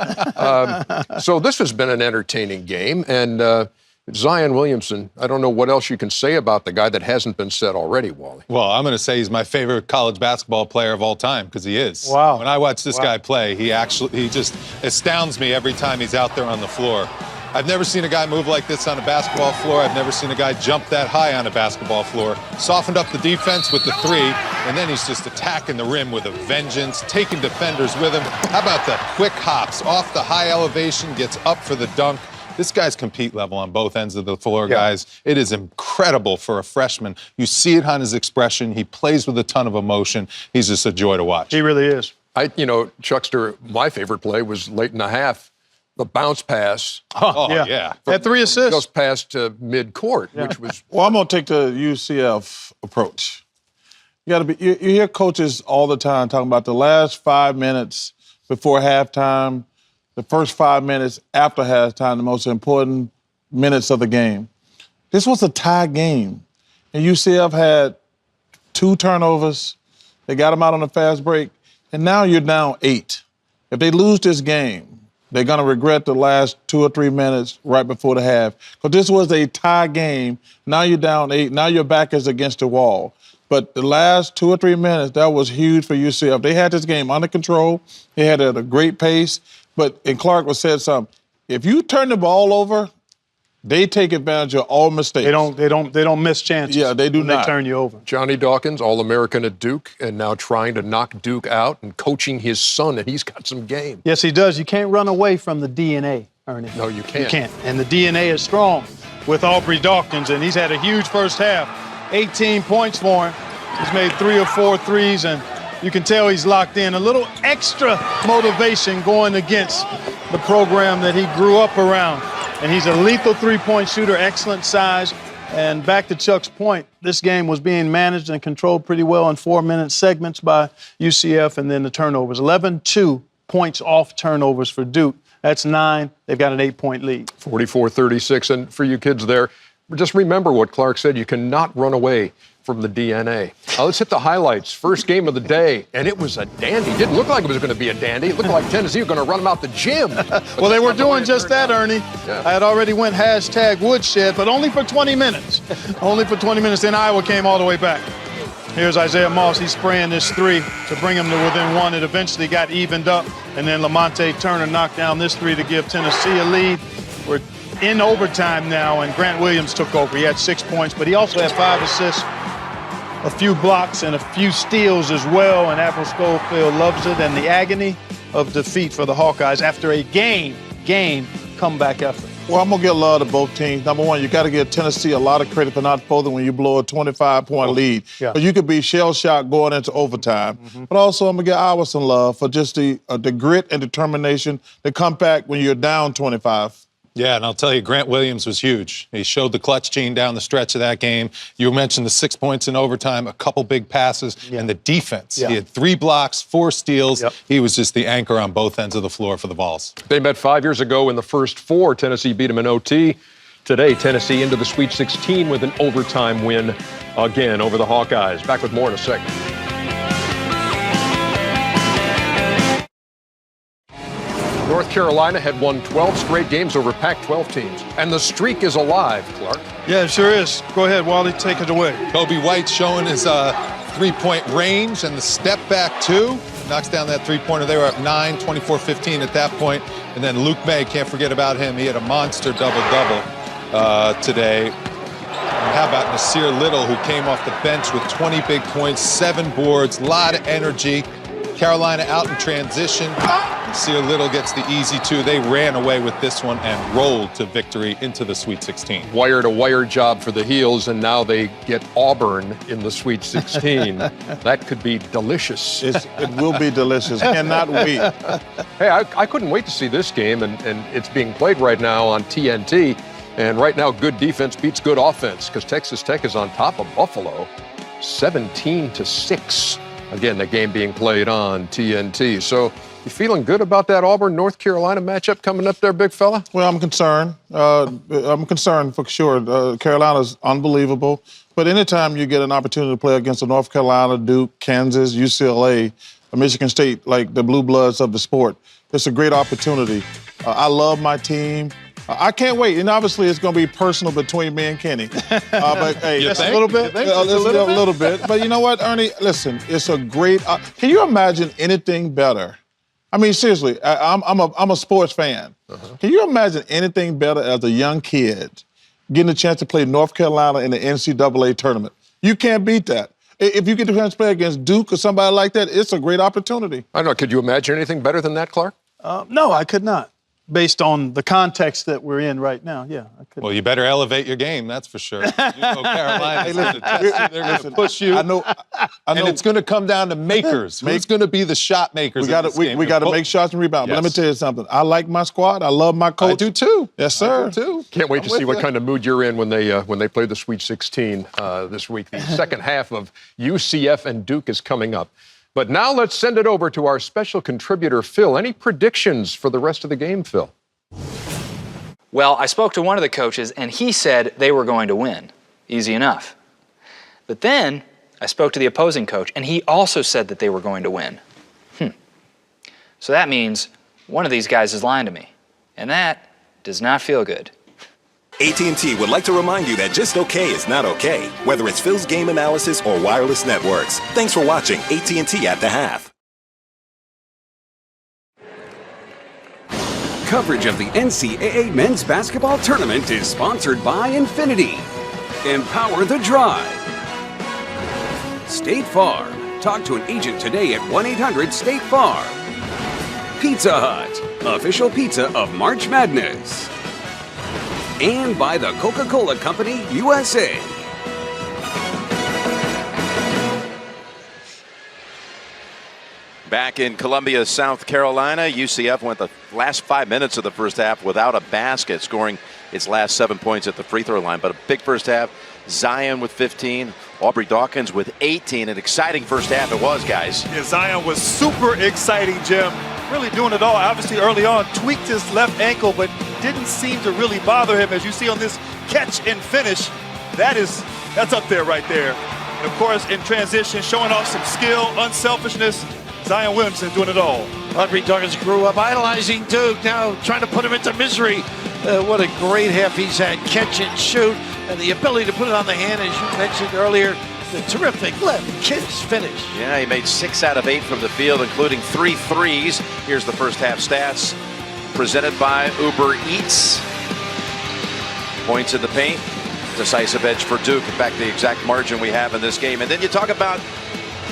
S1: So this has been an entertaining game, and Zion Williamson, I don't know what else you can say about the guy that hasn't been said already, Wally.
S4: Well, I'm going to say he's my favorite college basketball player of all time, because he is.
S2: Wow.
S4: When I watch this guy play, he just astounds me every time he's out there on the floor. I've never seen a guy move like this on a basketball floor. I've never seen a guy jump that high on a basketball floor. Softened up the defense with the 3, and then he's just attacking the rim with a vengeance, taking defenders with him. How about the quick hops off the high elevation, gets up for the dunk. This guy's compete level on both ends of the floor, guys. It is incredible for a freshman. You see it on his expression. He plays with a ton of emotion. He's just a joy to watch.
S2: He really is.
S1: Chuckster, my favorite play was late in the half. The bounce pass.
S4: Oh, yeah.
S2: Had 3 assists.
S1: Goes past mid-court, which was...
S3: Well, I'm going to take the UCF approach. You hear coaches all the time talking about the last 5 minutes before halftime, the first 5 minutes after halftime, the most important minutes of the game. This was a tie game, and UCF had 2 turnovers. They got them out on a fast break, and now you're down 8. If they lose this game, they're going to regret the last 2 or 3 minutes right before the half. Because this was a tie game. Now you're down 8. Now your back is against the wall. But the last 2 or 3 minutes, that was huge for UCF. They had this game under control. They had it at a great pace. And Clark said something. If you turn the ball over They take advantage of all mistakes.
S2: They don't miss chances.
S3: Yeah, they do
S2: when
S3: not.
S2: They turn you over.
S11: Johnny Dawkins, All-American at Duke, and now trying to knock Duke out and coaching his son, and he's got some game.
S2: Yes, he does. You can't run away from the DNA, Ernie.
S11: No, you can't.
S2: You can't. And the DNA is strong with Aubrey Dawkins, and he's had a huge first half. 18 points for him. He's made 3 or 4 threes, and you can tell he's locked in. A little extra motivation going against the program that he grew up around. And he's a lethal three-point shooter, excellent size. And back to Chuck's point, this game was being managed and controlled pretty well in 4-minute segments by UCF, and then the turnovers. 11-2 points off turnovers for Duke. That's 9. They've got an 8-point lead.
S11: 44-36. And for you kids there, just remember what Clark said. You cannot run away from the DNA. Let's hit the highlights. First game of the day, and it was a dandy. It didn't look like it was going to be a dandy. It looked like Tennessee was going to run them out the gym.
S2: Well, they were doing just that, Ernie. Yeah. I had already went #woodshed, but only for 20 minutes. Only for 20 minutes. Then Iowa came all the way back. Here's Isaiah Moss. He's spraying this 3 to bring him to within 1. It eventually got evened up, and then Lamonte Turner knocked down this 3 to give Tennessee a lead. We're in overtime now, and Grant Williams took over. He had 6 points, but he also had 5 assists, a few blocks, and a few steals as well, and Admiral Schofield loves it, and the agony of defeat for the Hawkeyes after a game comeback effort.
S3: Well, I'm going to give love to both teams. Number one, you got to give Tennessee a lot of credit for not folding when you blow a 25-point lead.
S2: Yeah.
S3: But you could be shell-shocked going into overtime. But also, I'm going to give Iowa some love for just the grit and determination to come back when you're down 25.
S4: Yeah, and I'll tell you, Grant Williams was huge. He showed the clutch gene down the stretch of that game. You mentioned the 6 points in overtime, a couple big passes, and the defense.
S2: Yeah.
S4: He had 3 blocks, 4 steals. Yep. He was just the anchor on both ends of the floor for the Vols.
S11: They met 5 years ago in the first 4. Tennessee beat them in OT. Today, Tennessee into the Sweet 16 with an overtime win again over the Hawkeyes. Back with more in a second. North Carolina had won 12 straight games over Pac-12 teams, and the streak is alive, Clark.
S2: Yeah, it sure is. Go ahead, Wally, take it away.
S4: Kobe White showing his three-point range and the step back, too. Knocks down that three-pointer. They were up 9, 24-15 at that point. And then Luke May, can't forget about him. He had a monster double-double today. And how about Nasir Little, who came off the bench with 20 big points, 7 boards, a lot of energy. Carolina out in transition. Nasir Little gets the easy 2. They ran away with this one and rolled to victory into the Sweet 16.
S11: Wire-to-wire job for the Heels, and now they get Auburn in the Sweet 16. That could be delicious.
S3: It will be delicious. Cannot wait.
S11: Hey, I couldn't wait to see this game, and it's being played right now on TNT. And right now, good defense beats good offense because Texas Tech is on top of Buffalo, 17-6. Again, the game being played on TNT. So you feeling good about that Auburn-North Carolina matchup coming up there, big fella?
S3: Well, I'm concerned. I'm concerned for sure. Carolina's unbelievable. But anytime you get an opportunity to play against a North Carolina, Duke, Kansas, UCLA, Michigan State, like the blue bloods of the sport, it's a great opportunity. I love my team. I can't wait, and obviously it's going to be personal between me and Kenny. But hey,
S4: just
S3: a little bit, a little bit. But you know what, Ernie? Listen, it's a great. Can you imagine anything better? I mean, seriously, I'm a sports fan. Can you imagine anything better as a young kid getting a chance to play North Carolina in the NCAA tournament? You can't beat that. If you get the chance to play against Duke or somebody like that, it's a great opportunity.
S11: I don't know. Could you imagine anything better than that, Clark?
S2: No, I could not. Based on the context that we're in right now, yeah, I could.
S4: Well, you better elevate your game, that's for sure. You know Carolina's going to test you. They're going to push you.
S3: I know.
S4: And it's going to come down to makers. Who's going to be the shot makers?
S3: We got to make shots and rebound. Yes. But let me tell you something. I like my squad. I love my coach.
S4: I do too.
S3: Yes, sir.
S4: I do too.
S11: Can't wait to see what kind of mood you're in when they play the Sweet 16 this week. The second half of UCF and Duke is coming up. But now let's send it over to our special contributor, Phil. Any predictions for the rest of the game, Phil?
S12: Well, I spoke to one of the coaches, and he said they were going to win. Easy enough. But then I spoke to the opposing coach, and he also said that they were going to win. So that means one of these guys is lying to me, and that does not feel good.
S13: AT&T would like to remind you that just okay is not okay, whether it's Phil's game analysis or wireless networks. Thanks for watching AT&T at the Half.
S5: Coverage of the NCAA Men's Basketball Tournament is sponsored by Infinity. Empower the Drive. State Farm. Talk to an agent today at 1-800-STATE-FARM. Pizza Hut, official pizza of March Madness. And by the Coca-Cola Company, USA.
S6: Back in Columbia, South Carolina, UCF went the last 5 minutes of the first half without a basket, scoring its last 7 points at the free throw line. But a big first half. Zion with 15, Aubrey Dawkins with 18. An exciting first half it was, guys.
S7: Yeah, Zion was super exciting, Jim. Really doing it all. Obviously, early on, tweaked his left ankle, but didn't seem to really bother him. As you see on this catch and finish, that's up there right there. And of course, in transition, showing off some skill, unselfishness. Zion Williamson doing it all.
S8: Aubrey Dawkins grew up idolizing Duke, now trying to put him into misery. What a great half he's had. Catch and shoot, and the ability to put it on the hand, as you mentioned earlier. The terrific left kiss finish.
S6: Yeah, he made 6 out of 8 from the field, including 3 threes. Here's the first half stats presented by Uber Eats. Points in the paint. Decisive edge for Duke. In fact, the exact margin we have in this game. And then you talk about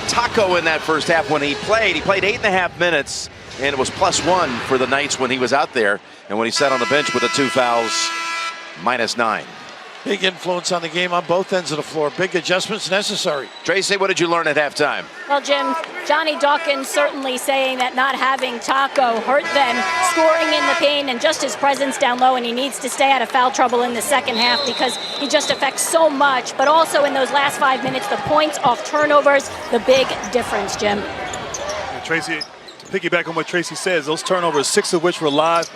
S6: Taco in that first half when he played 8.5 minutes, and it was +1 for the Knights when he was out there. And when he sat on the bench with the 2 fouls, -9.
S8: Big influence on the game on both ends of the floor. Big adjustments necessary.
S6: Tracy, what did you learn at halftime?
S9: Well, Jim, Johnny Dawkins certainly saying that not having Taco hurt them, scoring in the paint, and just his presence down low, and he needs to stay out of foul trouble in the second half because he just affects so much. But also in those last 5 minutes, the points off turnovers, the big difference, Jim.
S7: And Tracy, to piggyback on what Tracy says, those turnovers, 6 of which were live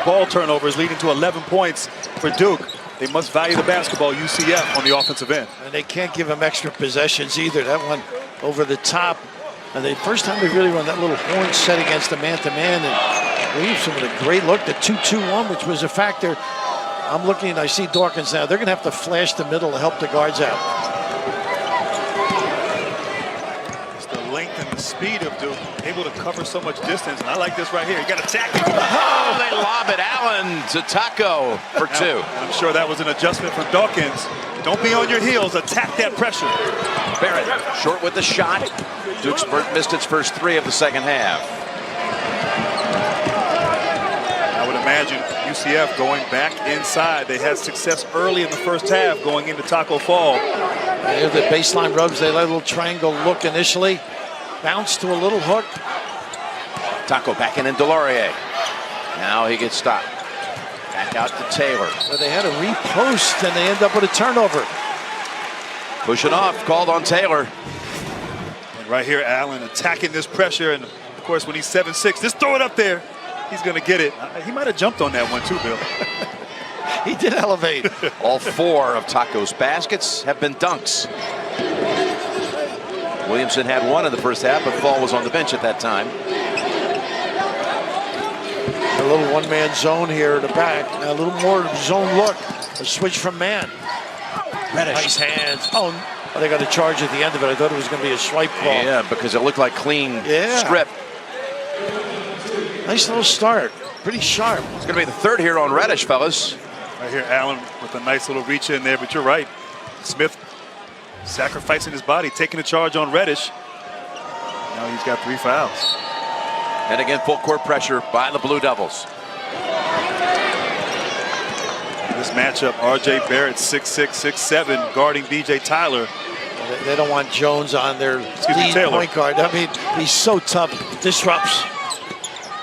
S7: ball turnovers, leading to 11 points for Duke. They must value the basketball, UCF, on the offensive end.
S8: And they can't give him extra possessions either. That one over the top. And the first time they really run that little horn set against the man-to-man. And Williamson with a great look, the 2-2-1, which was a factor. I'm looking and I see Dawkins now. They're going to have to flash the middle to help the guards out.
S7: It's the length and the speed of Duke, able to cover so much distance. And I like this right here. You got to tack it.
S6: Oh, they lob it. Allen to Taco for 2.
S7: And I'm sure that was an adjustment from Dawkins. Don't be on your heels. Attack that pressure.
S6: Barrett short with the shot. Duke's missed its first 3 of the second half.
S7: I would imagine UCF going back inside. They had success early in the first half going into Taco Fall.
S8: They have the baseline rubs. They let a little triangle look initially. Bounce to a little hook.
S6: Taco back in Delorier. Now he gets stopped. Back out to Taylor.
S8: Well, they had a repost and they end up with a turnover.
S6: Pushing off, called on Taylor.
S7: And right here, Allen attacking this pressure. And of course, when he's 7'6", just throw it up there. He's going to get it. He might have jumped on that one too, Bill.
S8: He did elevate.
S6: All 4 of Taco's baskets have been dunks. Williamson had 1 in the first half, but Fall was on the bench at that time.
S8: A little one-man zone here at the back. A little more zone look. A switch from man.
S6: Reddish.
S8: Nice hands. Oh, they got a charge at the end of it. I thought it was going to be a swipe call.
S6: Yeah, because it looked like clean strip.
S8: Nice little start. Pretty sharp.
S6: It's going to be the 3rd here on Reddish, fellas.
S7: Right here, Allen with a nice little reach in there, but you're right. Smith sacrificing his body, taking the charge on Reddish. Now he's got 3 fouls.
S6: And again, full court pressure by the Blue Devils.
S7: This matchup, R.J. Barrett, 6'6", 6'7", guarding B.J. Tyler.
S8: They don't want Jones on their lead point guard. I mean, he's so tough. Disrupts.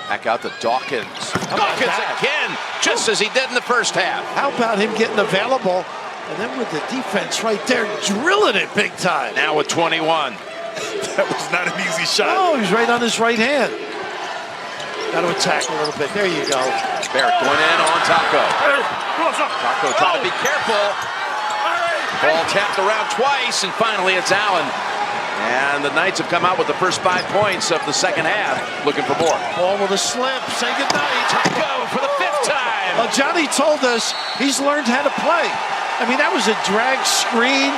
S6: Back out to Dawkins. Dawkins again, just as he did in the first half.
S8: How about him getting available? And then with the defense right there, drilling it big time.
S6: Now with 21.
S7: That was not an easy shot.
S8: Oh, he's right on his right hand. Got to attack a little bit. There you go.
S6: Barrett going in on Taco. Taco trying to be careful. Ball tapped around twice, and finally it's Allen. And the Knights have come out with the first 5 points of the second half, looking for more.
S8: Ball with a slip. Say goodnight.
S6: Taco for the 5th time.
S8: Well, Johnny told us he's learned how to play. I mean, that was a drag screen.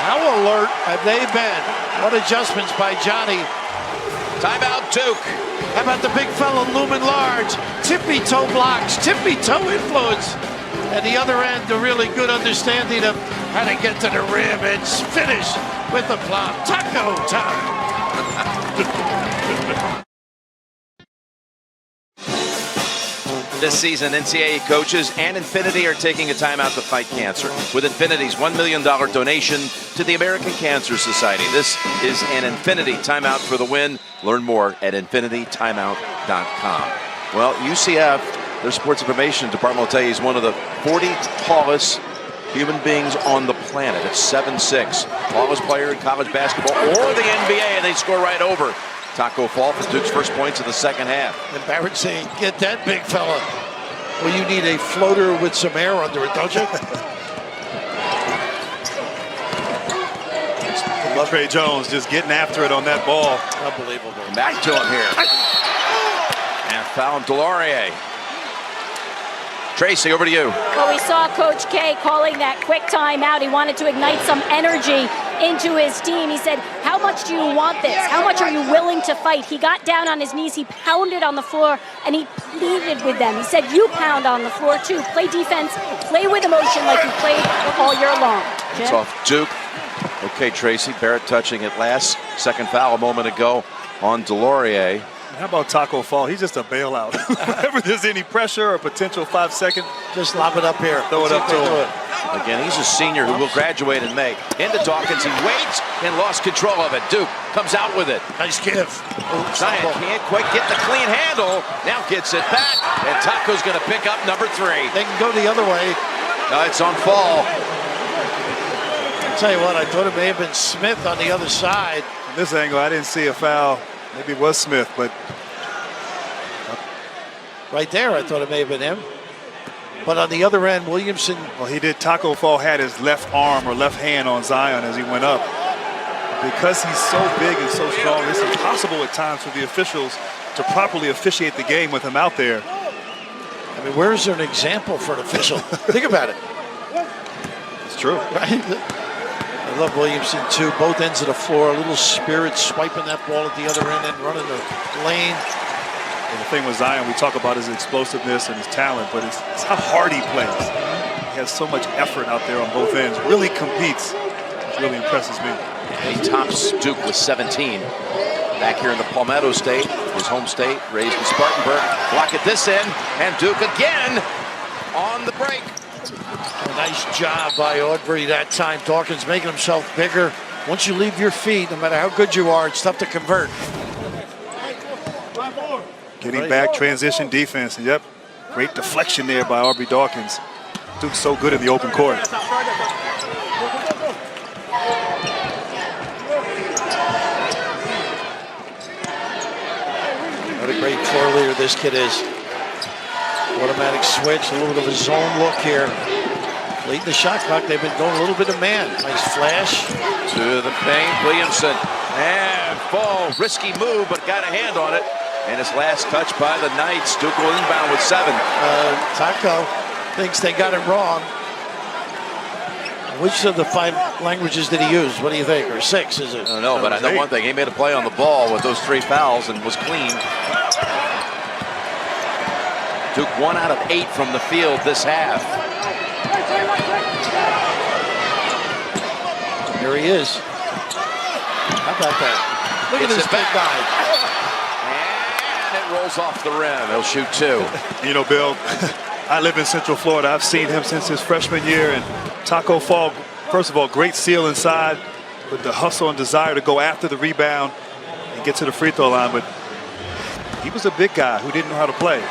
S8: How alert have they been? What adjustments by Johnny.
S6: Timeout, Duke.
S8: How about the big fella looming large? Tippy toe blocks, tippy toe influence. And the other end, the really good understanding of how to get to the rim and finish with the plop. Taco time.
S6: This season, NCAA coaches and Infinity are taking a timeout to fight cancer with Infinity's $1 million donation to the American Cancer Society. This is an Infinity timeout for the win. Learn more at infinitytimeout.com. Well, UCF, their sports information department will tell you he's one of the 40 tallest human beings on the planet. It's 7'6", tallest player in college basketball or the NBA, and they score right over. Taco Fall for Duke's first points of the second half.
S8: And Barrett saying, get that big fella. Well, you need a floater with some air under it, don't you?
S7: Trey Jones just getting after it on that ball.
S8: Unbelievable.
S6: Back to him here. And foul Delorier. Tracy, over to you.
S9: Well, we saw Coach K calling that quick timeout. He wanted to ignite some energy into his team. He said, how much do you want this? How much are you willing to fight? He got down on his knees, he pounded on the floor, and he pleaded with them. He said, you pound on the floor too. Play defense, play with emotion like you played all year long.
S6: It's off Duke. Okay, Tracy, Barrett touching it last. Second foul a moment ago on Delorier.
S7: How about Taco Fall? He's just a bailout. Whenever there's any pressure or potential 5 second,
S8: just lob it up here.
S7: Throw it up to him.
S6: Again, he's a senior who will graduate in May. Into Dawkins, he waits and lost control of it. Duke comes out with it.
S8: Nice give.
S6: Zion can't quite get the clean handle. Now gets it back, and Taco's going to pick up number 3.
S8: They can go the other way.
S6: No, it's on Fall.
S8: I'll tell you what, I thought it may have been Smith on the other side.
S7: From this angle, I didn't see a foul. Maybe it was Smith, but
S8: right there, I thought it may have been him. But on the other end, Williamson.
S7: Well, he did. Taco Fall had his left arm or left hand on Zion as he went up. Because he's so big and so strong, it's impossible at times for the officials to properly officiate the game with him out there.
S8: I mean, where is there an example for an official? Think about it.
S7: It's true.
S8: Right? I love Williamson, too. Both ends of the floor, a little spirit, swiping that ball at the other end and running the lane.
S7: And the thing with Zion, we talk about his explosiveness and his talent, but it's how hard he plays. He has so much effort out there on both ends, really competes, which really impresses me.
S6: He tops Duke with 17. Back here in the Palmetto State, his home state, raised in Spartanburg. Block at this end, and Duke again on the break.
S8: A nice job by Audrey that time. Dawkins making himself bigger. Once you leave your feet, no matter how good you are, it's tough to convert.
S7: Getting back, transition defense. And yep, great deflection there by Aubrey Dawkins. Duke's so good in the open court.
S8: What a great floor leader this kid is. Automatic switch, a little bit of a zone look here. Late in the shot clock, they've been going a little bit of man. Nice flash.
S6: To the paint, Williamson. And Fall, risky move, but got a hand on it. And his last touch by the Knights. Duke will inbound with 7.
S8: Taco thinks they got it wrong. Which of the 5 languages did he use? What do you think? Or 6, is it?
S6: I don't know, but I know one thing. He made a play on the ball with those 3 fouls and was clean. Duke 1 out of 8 from the field this half.
S8: Here he is. How about that? Look at this big guy.
S6: And it rolls off the rim. He'll shoot 2.
S7: You know, Bill, I live in Central Florida. I've seen him since his freshman year. And Taco Fall, first of all, great seal inside with the hustle and desire to go after the rebound and get to the free throw line. But he was a big guy who didn't know how to play.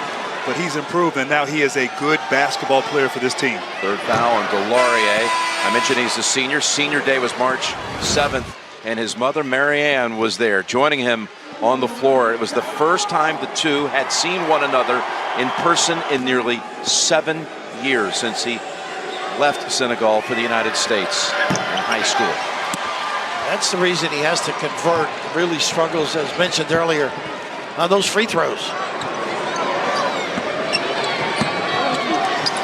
S7: But he's improved, and now he is a good basketball player for this team.
S6: Third foul on Delorier. I mentioned he's a senior. Senior day was March 7th, and his mother, Mary Ann, was there joining him on the floor. It was the first time the two had seen one another in person in nearly 7 years since he left Senegal for the United States in high school.
S8: That's the reason he has to convert. Really struggles, as mentioned earlier, on those free throws.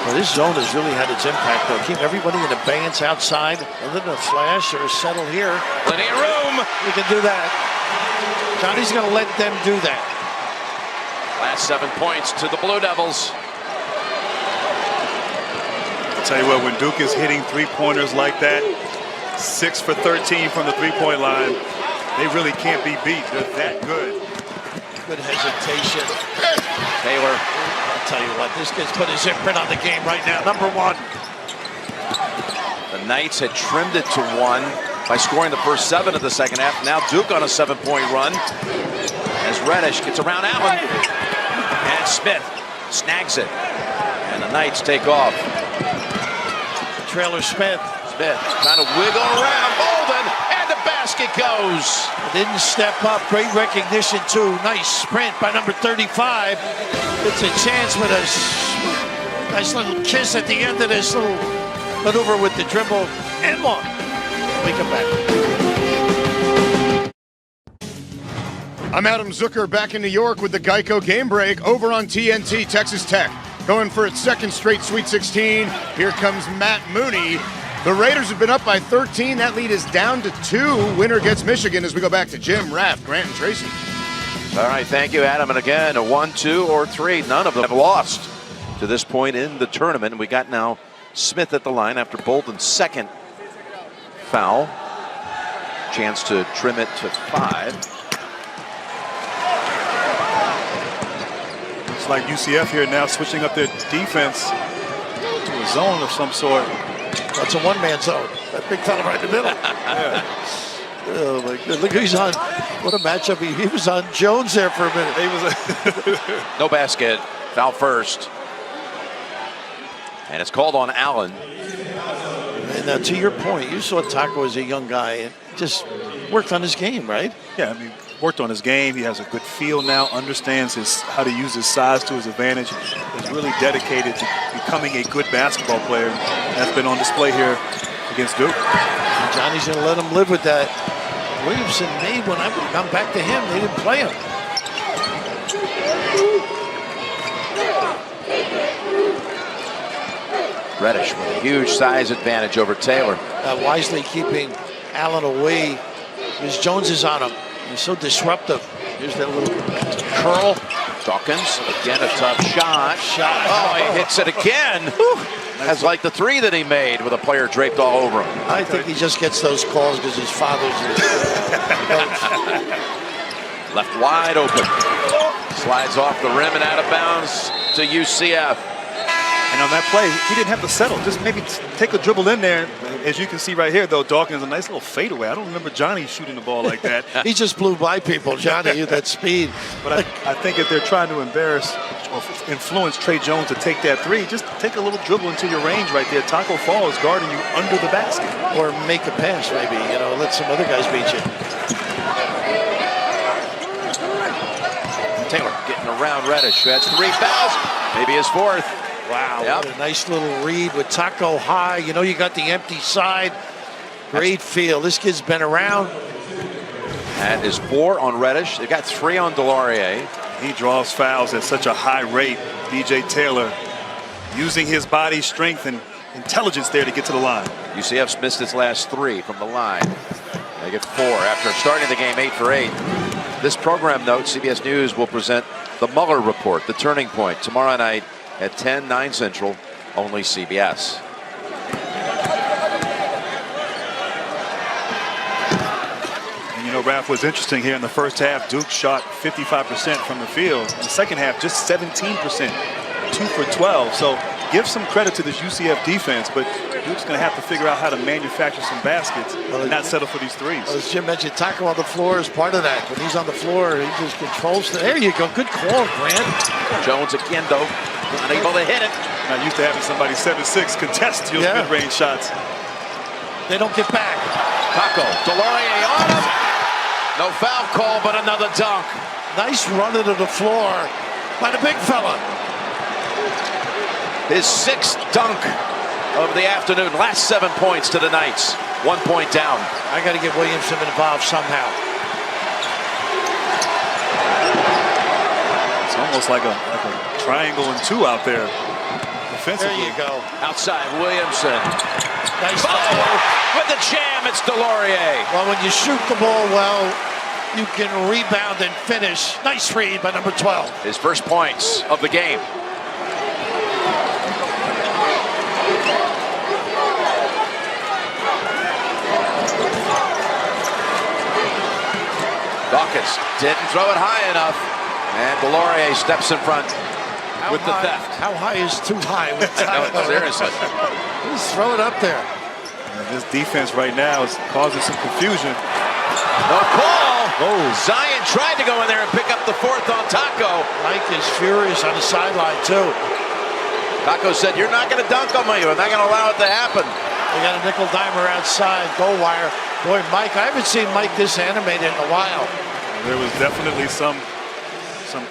S8: Well, this zone has really had its impact, though. Keep everybody in abeyance outside, other than a flash or a settle here.
S6: Plenty of room.
S8: We can do that. Johnny's going to let them do that.
S6: Last 7 points to the Blue Devils.
S7: I'll tell you what, when Duke is hitting three-pointers like that, 6 for 13 from the three-point line, they really can't be beat. They're that good.
S8: Good hesitation.
S6: Taylor.
S8: I'll tell you what, this kid's put his imprint on the game right now. Number 1.
S6: The Knights had trimmed it to 1 by scoring the first 7 of the second half. Now Duke on a 7-point run as Reddish gets around Allen. And Smith snags it. And the Knights take off.
S8: Trailer Smith.
S6: Smith trying to wiggle around Bolden, and the basket goes.
S8: Didn't step up. Great recognition, too. Nice sprint by number 35. It's a chance with a nice little kiss at the end of this little maneuver with the dribble and one. We come back.
S14: I'm Adam Zucker back in New York with the Geico Game Break over on TNT. Texas Tech going for its second straight Sweet 16. Here comes Matt Mooney. The Raiders have been up by 13. That lead is down to 2. Winner gets Michigan as we go back to Jim, Raph, Grant, and Tracy.
S6: All right, thank you, Adam. And again, a 1, 2, or 3. None of them have lost to this point in the tournament. We got now Smith at the line after Bolden's second foul. Chance to trim it to 5.
S7: It's like UCF here now switching up their defense to a zone of some sort.
S8: That's a one-man zone. That big fella right in the middle.
S7: Yeah.
S8: Oh my God! Look, he's on. What a matchup! He was on Jones there for a minute.
S7: He was.
S6: No basket. Foul first. And it's called on Allen.
S8: And now, to your point, you saw Taco as a young guy and just worked on his game, right?
S7: Yeah, I mean, worked on his game. He has a good feel now, understands how to use his size to his advantage. Is really dedicated to becoming a good basketball player. That's been on display here against Duke.
S8: And Johnny's going to let him live with that. Williamson made when I come back to him. They didn't play him.
S6: Reddish with a huge size advantage over Taylor.
S8: Wisely keeping Allen away because Jones is on him. He's so disruptive. Here's that little curl.
S6: Dawkins, again a tough shot. Oh, he hits it again. That's like the 3 that he made with a player draped all over him.
S8: I think he just gets those calls because his father's
S6: Left wide open. Slides off the rim and out of bounds to UCF.
S7: And on that play, he didn't have to settle. Just maybe take a dribble in there. As you can see right here, though, Dawkins, a nice little fadeaway. I don't remember Johnny shooting the ball like that.
S8: He just blew by people, Johnny, at that speed.
S7: But I think if they're trying to embarrass or influence Trey Jones to take that 3, just take a little dribble into your range right there. Taco Fall is guarding you under the basket.
S8: Or make a pass, maybe. You know, let some other guys beat you.
S6: Taylor getting around Reddish, who has 3 fouls. Maybe his 4th.
S8: Wow, what a nice little read with Taco high. You know, you got the empty side. Great feel. This kid's been around.
S6: That is 4 on Reddish. They got 3 on Delorier.
S7: He draws fouls at such a high rate. DJ Taylor using his body strength and intelligence there to get to the line.
S6: UCF's missed its last 3 from the line. They get 4 after starting the game 8 for 8. This program note, CBS News will present the Mueller Report, the turning point, tomorrow night at 10, 9 Central, only CBS.
S7: And you know, Raph, was interesting here in the first half. Duke shot 55% from the field. In the second half, just 17%, 2 for 12. So give some credit to this UCF defense, but Duke's going to have to figure out how to manufacture some baskets and not settle for these 3s.
S8: As Jim mentioned, Taco on the floor is part of that. When he's on the floor, he just controls. There you go. Good call, Grant.
S6: Jones again, though. Unable to hit it.
S7: Not used to having somebody 7'6" contest your mid-range shots.
S8: They don't get back.
S6: Taco, Delorier on him. No foul call, but another dunk.
S8: Nice run into the floor by the big fella.
S6: His 6th dunk of the afternoon. Last 7 points to the Knights. 1 point down.
S8: I got to get Williamson involved somehow.
S7: It's almost like a triangle and 2 out there. Defensively.
S8: There you go.
S6: Outside Williamson.
S8: Nice
S6: with the jam, it's Delorier.
S8: Well, when you shoot the ball well, you can rebound and finish. Nice read by number 12.
S6: His first points of the game. Dawkins didn't throw it high enough. And Delorier steps in front with the theft.
S8: How high is too high? With
S6: No, seriously.
S8: Just throw it up there.
S7: And this defense right now is causing some confusion.
S6: No call. Oh, Zion tried to go in there and pick up the fourth on Taco.
S8: Mike is furious on the sideline, too.
S6: Taco said, "You're not going to dunk on me. I'm not going to allow it to happen."
S8: They got a nickel dimer outside, goal wire. Boy, Mike, I haven't seen Mike this animated in a while.
S7: There was definitely some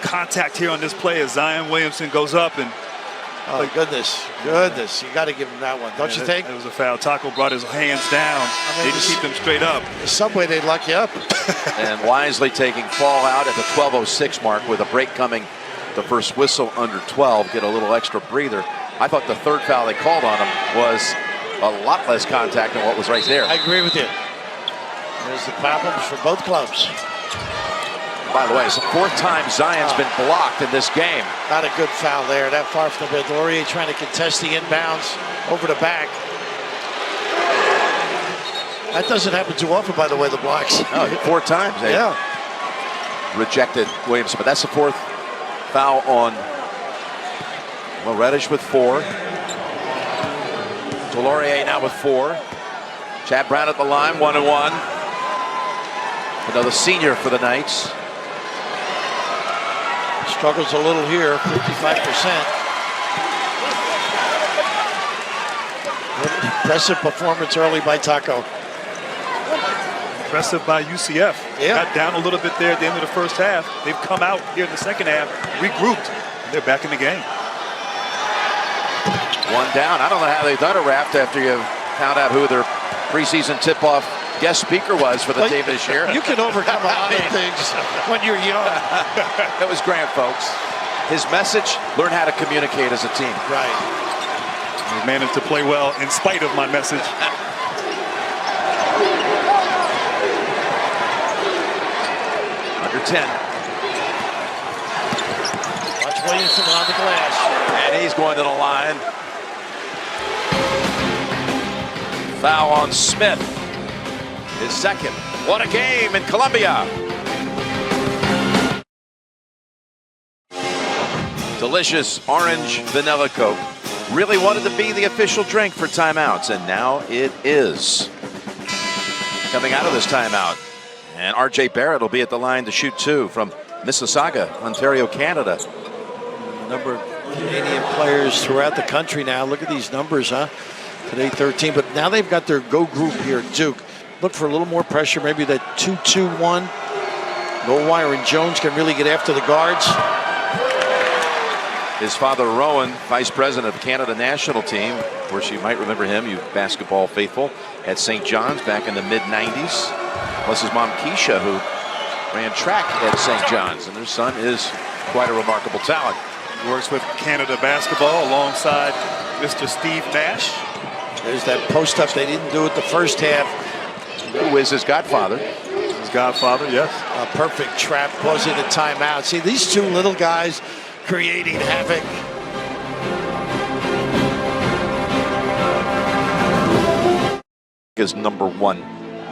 S7: contact here on this play as Zion Williamson goes up and.
S8: Oh, goodness. You got to give him that one, don't you think?
S7: It was a foul. Taco brought his hands down. They just keep them straight up.
S8: The Subway, they'd lock you up.
S6: And wisely taking fall out at the 12:06 mark with a break coming. The first whistle under 12, get a little extra breather. I thought the third foul they called on him was a lot less contact than what was right there.
S8: I agree with you. There's the problems for both clubs.
S6: By the way, it's the fourth time Zion's been blocked in this game.
S8: Not a good foul there. That far from the bed. Delorier trying to contest the inbounds over the back. That doesn't happen too often, by the way, the blocks.
S6: No, 4 times.
S8: Yeah.
S6: Rejected Williamson, but that's the fourth foul on Reddish with 4. Delorier now with 4. Chad Brown at the line, 1-1. Another senior for the Knights.
S8: Struggles a little here, 55%. Impressive performance early by Taco.
S7: Impressive by UCF.
S8: Yeah.
S7: Got down a little bit there at the end of the first half. They've come out here in the second half, regrouped, and they're back in the game.
S6: 1 down. I don't know how they've done it, Raft, after you found out who their preseason tip-off guest speaker was for the team this year.
S8: You can overcome a lot of things when you're young.
S6: That was Grant, folks. His message, learn how to communicate as a team.
S8: Right.
S7: He managed to play well in spite of my message.
S6: Under 10.
S8: Watch Williamson on the glass.
S6: And he's going to the line. Foul on Smith. His second. What a game in Columbia. Delicious orange vanilla Coke. Really wanted to be the official drink for timeouts, and now it is. Coming out of this timeout. And R.J. Barrett will be at the line to shoot 2 from Mississauga, Ontario, Canada.
S8: A number of Canadian players throughout the country now. Look at these numbers, huh? Today 13, but now they've got their go group here at Duke. Look for a little more pressure, maybe that 2-2-1. Goldwire and Jones can really get after the guards.
S6: His father, Rowan, vice president of the Canada national team. Of course, you might remember him, you basketball faithful, at St. John's back in the mid-90s. Plus his mom, Keisha, who ran track at St. John's. And their son is quite a remarkable talent.
S7: He works with Canada basketball alongside Mr. Steve Nash.
S8: There's that post-up they didn't do it the first half.
S6: Who is his godfather?
S7: His godfather, yes.
S8: A perfect trap, causing the timeout. See, these two little guys creating havoc.
S6: His #1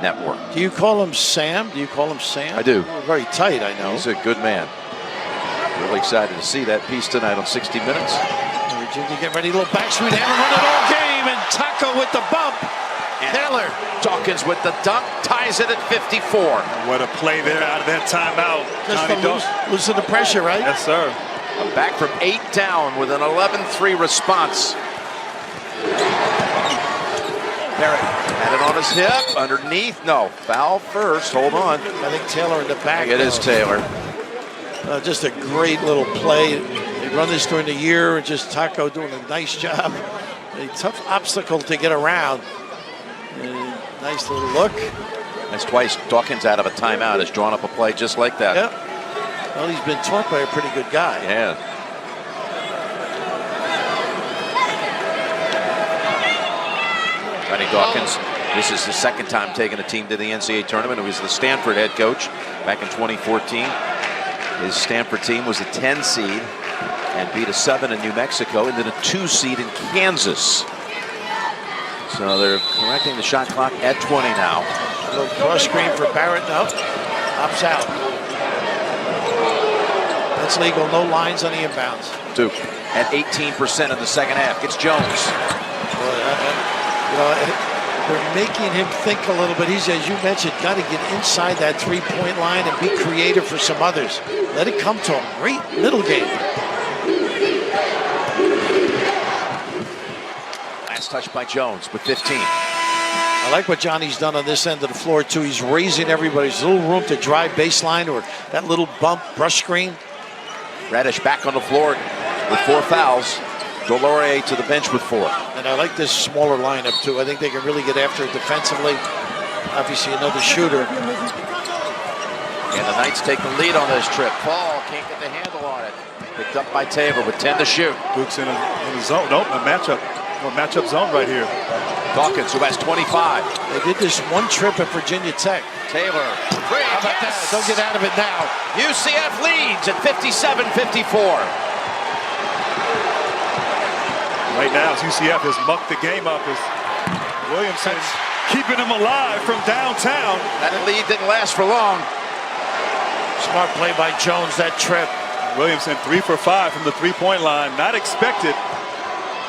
S6: network.
S8: Do you call him Sam? Do you call him Sam?
S6: I do.
S8: You're very tight, I know.
S6: He's a good man. Really excited to see that piece tonight on 60 Minutes.
S8: Virginia get ready, little backswing hammer, run it all game, and Taco with the bump.
S6: And
S8: Taylor.
S6: Dawkins with the dunk, ties it at 54.
S7: What a play there out of that timeout.
S8: Just for loosen the pressure, right?
S7: Yes, sir.
S6: Back from 8 down with an 11-3 response. Barrett had it on his hip, underneath. No, foul first. Hold on.
S8: I think Taylor in the back.
S6: It is Taylor.
S8: Just a great little play. They run this during the year, and just Taco doing a nice job. A tough obstacle to get around. Nice little look.
S6: That's twice Dawkins out of a timeout has drawn up a play just like that.
S8: Yep. Well, he's been taught by a pretty good guy.
S6: Yeah. Johnny Dawkins This is the second time taking a team to the NCAA tournament. He was the Stanford head coach back in 2014. His Stanford team was a 10 seed and beat a 7 in New Mexico and then a 2 seed in Kansas. So they're correcting the shot clock at 20 now.
S8: A little cross screen for Barrett. No, opts out. That's legal. No lines on the inbounds.
S6: Duke at 18% in the second half. Gets Jones.
S8: They're making him think a little bit. He's, as you mentioned, got to get inside that three-point line and be creative for some others. Let it come to him. Great middle game.
S6: Last touch by Jones with 15.
S8: I like what Johnny's done on this end of the floor, too. He's raising everybody's little room to drive baseline or that little bump, brush screen.
S6: Reddish back on the floor with 4 fouls. Delorier to the bench with 4.
S8: And I like this smaller lineup, too. I think they can really get after it defensively. Obviously, another shooter.
S6: And the Knights take the lead on this trip. Paul can't get the handle on it. Picked up by Tabor with 10 to shoot.
S7: Duke's in a zone. Nope, a matchup zone right here.
S6: Dawkins, who has 25.
S8: They did this one trip at Virginia Tech.
S6: Taylor.
S8: How about that? Don't get out of it now.
S6: UCF leads at 57-54.
S7: Right now, UCF has mucked the game up as Williamson keeping him alive from downtown.
S6: That lead didn't last for long.
S8: Smart play by Jones that trip.
S7: Williamson 3 for 5 from the three-point line. Not expected,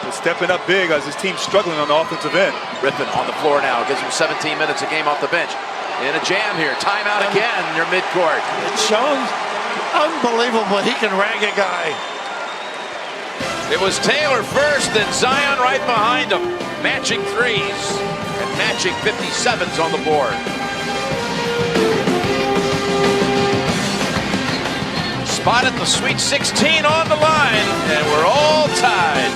S7: but stepping up big as his team's struggling on the offensive end.
S6: Rippon on the floor now. Gives him 17 minutes a game off the bench. In a jam here. Timeout again near midcourt.
S8: Jones, unbelievable. He can rag a guy.
S6: It was Taylor first, then Zion right behind him. Matching threes and matching 57s on the board. Spot at the Sweet 16 on the line, and we're all tied.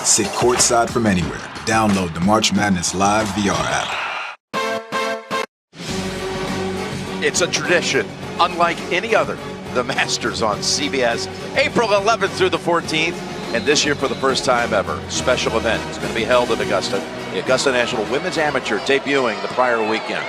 S15: Sit courtside from anywhere. Download the March Madness Live VR app.
S6: It's a tradition, unlike any other. The Masters on CBS, April 11th through the 14th. And this year, for the first time ever, special event is going to be held in Augusta. The Augusta National Women's Amateur debuting the prior weekend.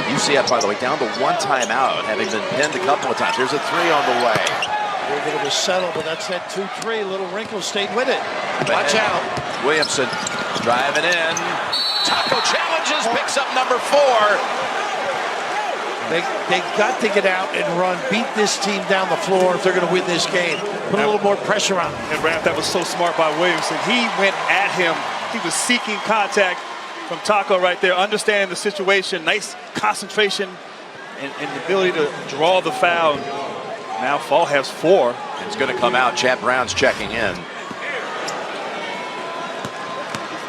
S6: UCF, by the way, down to 1 timeout, having been pinned a couple of times. Here's a 3 on the way.
S8: A little bit of a settle, but that's that 2-3. Little wrinkle stayed with it. Watch out.
S6: Williamson driving in. Taco challenges, picks up number 4.
S8: They got to get out and run, beat this team down the floor if they're going to win this game. Put a little more pressure on them.
S7: And Raph, that was so smart by Williamson. He went at him. He was seeking contact from Taco right there, understanding the situation. Nice concentration and the ability to draw the foul. Now Fall has 4.
S6: It's going to come out. Chad Brown's checking in.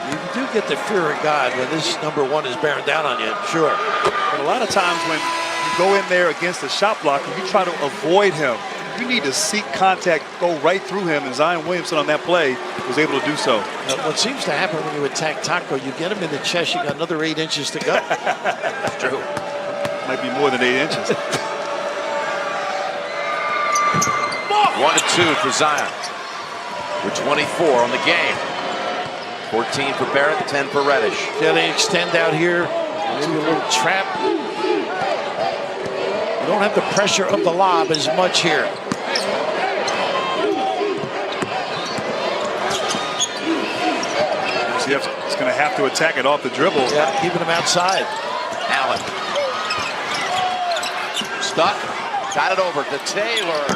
S8: You do get the fear of God when this number 1 is bearing down on you, sure.
S7: But a lot of times when you go in there against a shot blocker, you try to avoid him. You need to seek contact, go right through him, and Zion Williamson on that play was able to do so.
S8: What seems to happen when you attack Taco, you get him in the chest, you got another 8 inches to go.
S6: That's true.
S7: Might be more than 8 inches.
S6: 1 and 2 for Zion. With 24 on the game. 14 for Barrett, 10 for Reddish.
S8: Yeah, they extend out here. Maybe a little trap. You don't have the pressure of the lob as much here.
S7: UCF is going to have to attack it off the dribble.
S8: Yeah, keeping him outside.
S6: Allen. Stuck. Got it over to Taylor.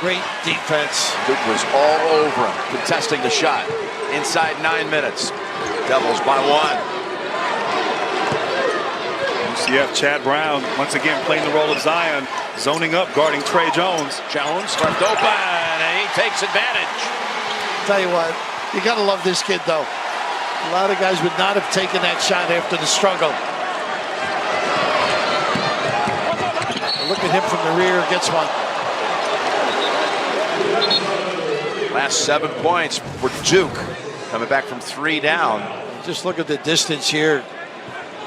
S8: Great defense.
S6: Duke was all over him, contesting the shot. Inside 9 minutes. Devils by 1.
S7: UCF, Chad Brown, once again playing the role of Zion, zoning up, guarding Trey Jones.
S6: Jones left open, and he takes advantage.
S8: Tell you what, you got to love this kid, though. A lot of guys would not have taken that shot after the struggle. Look at him from the rear, gets one.
S6: Last 7 points for Duke, coming back from 3 down.
S8: Just look at the distance here.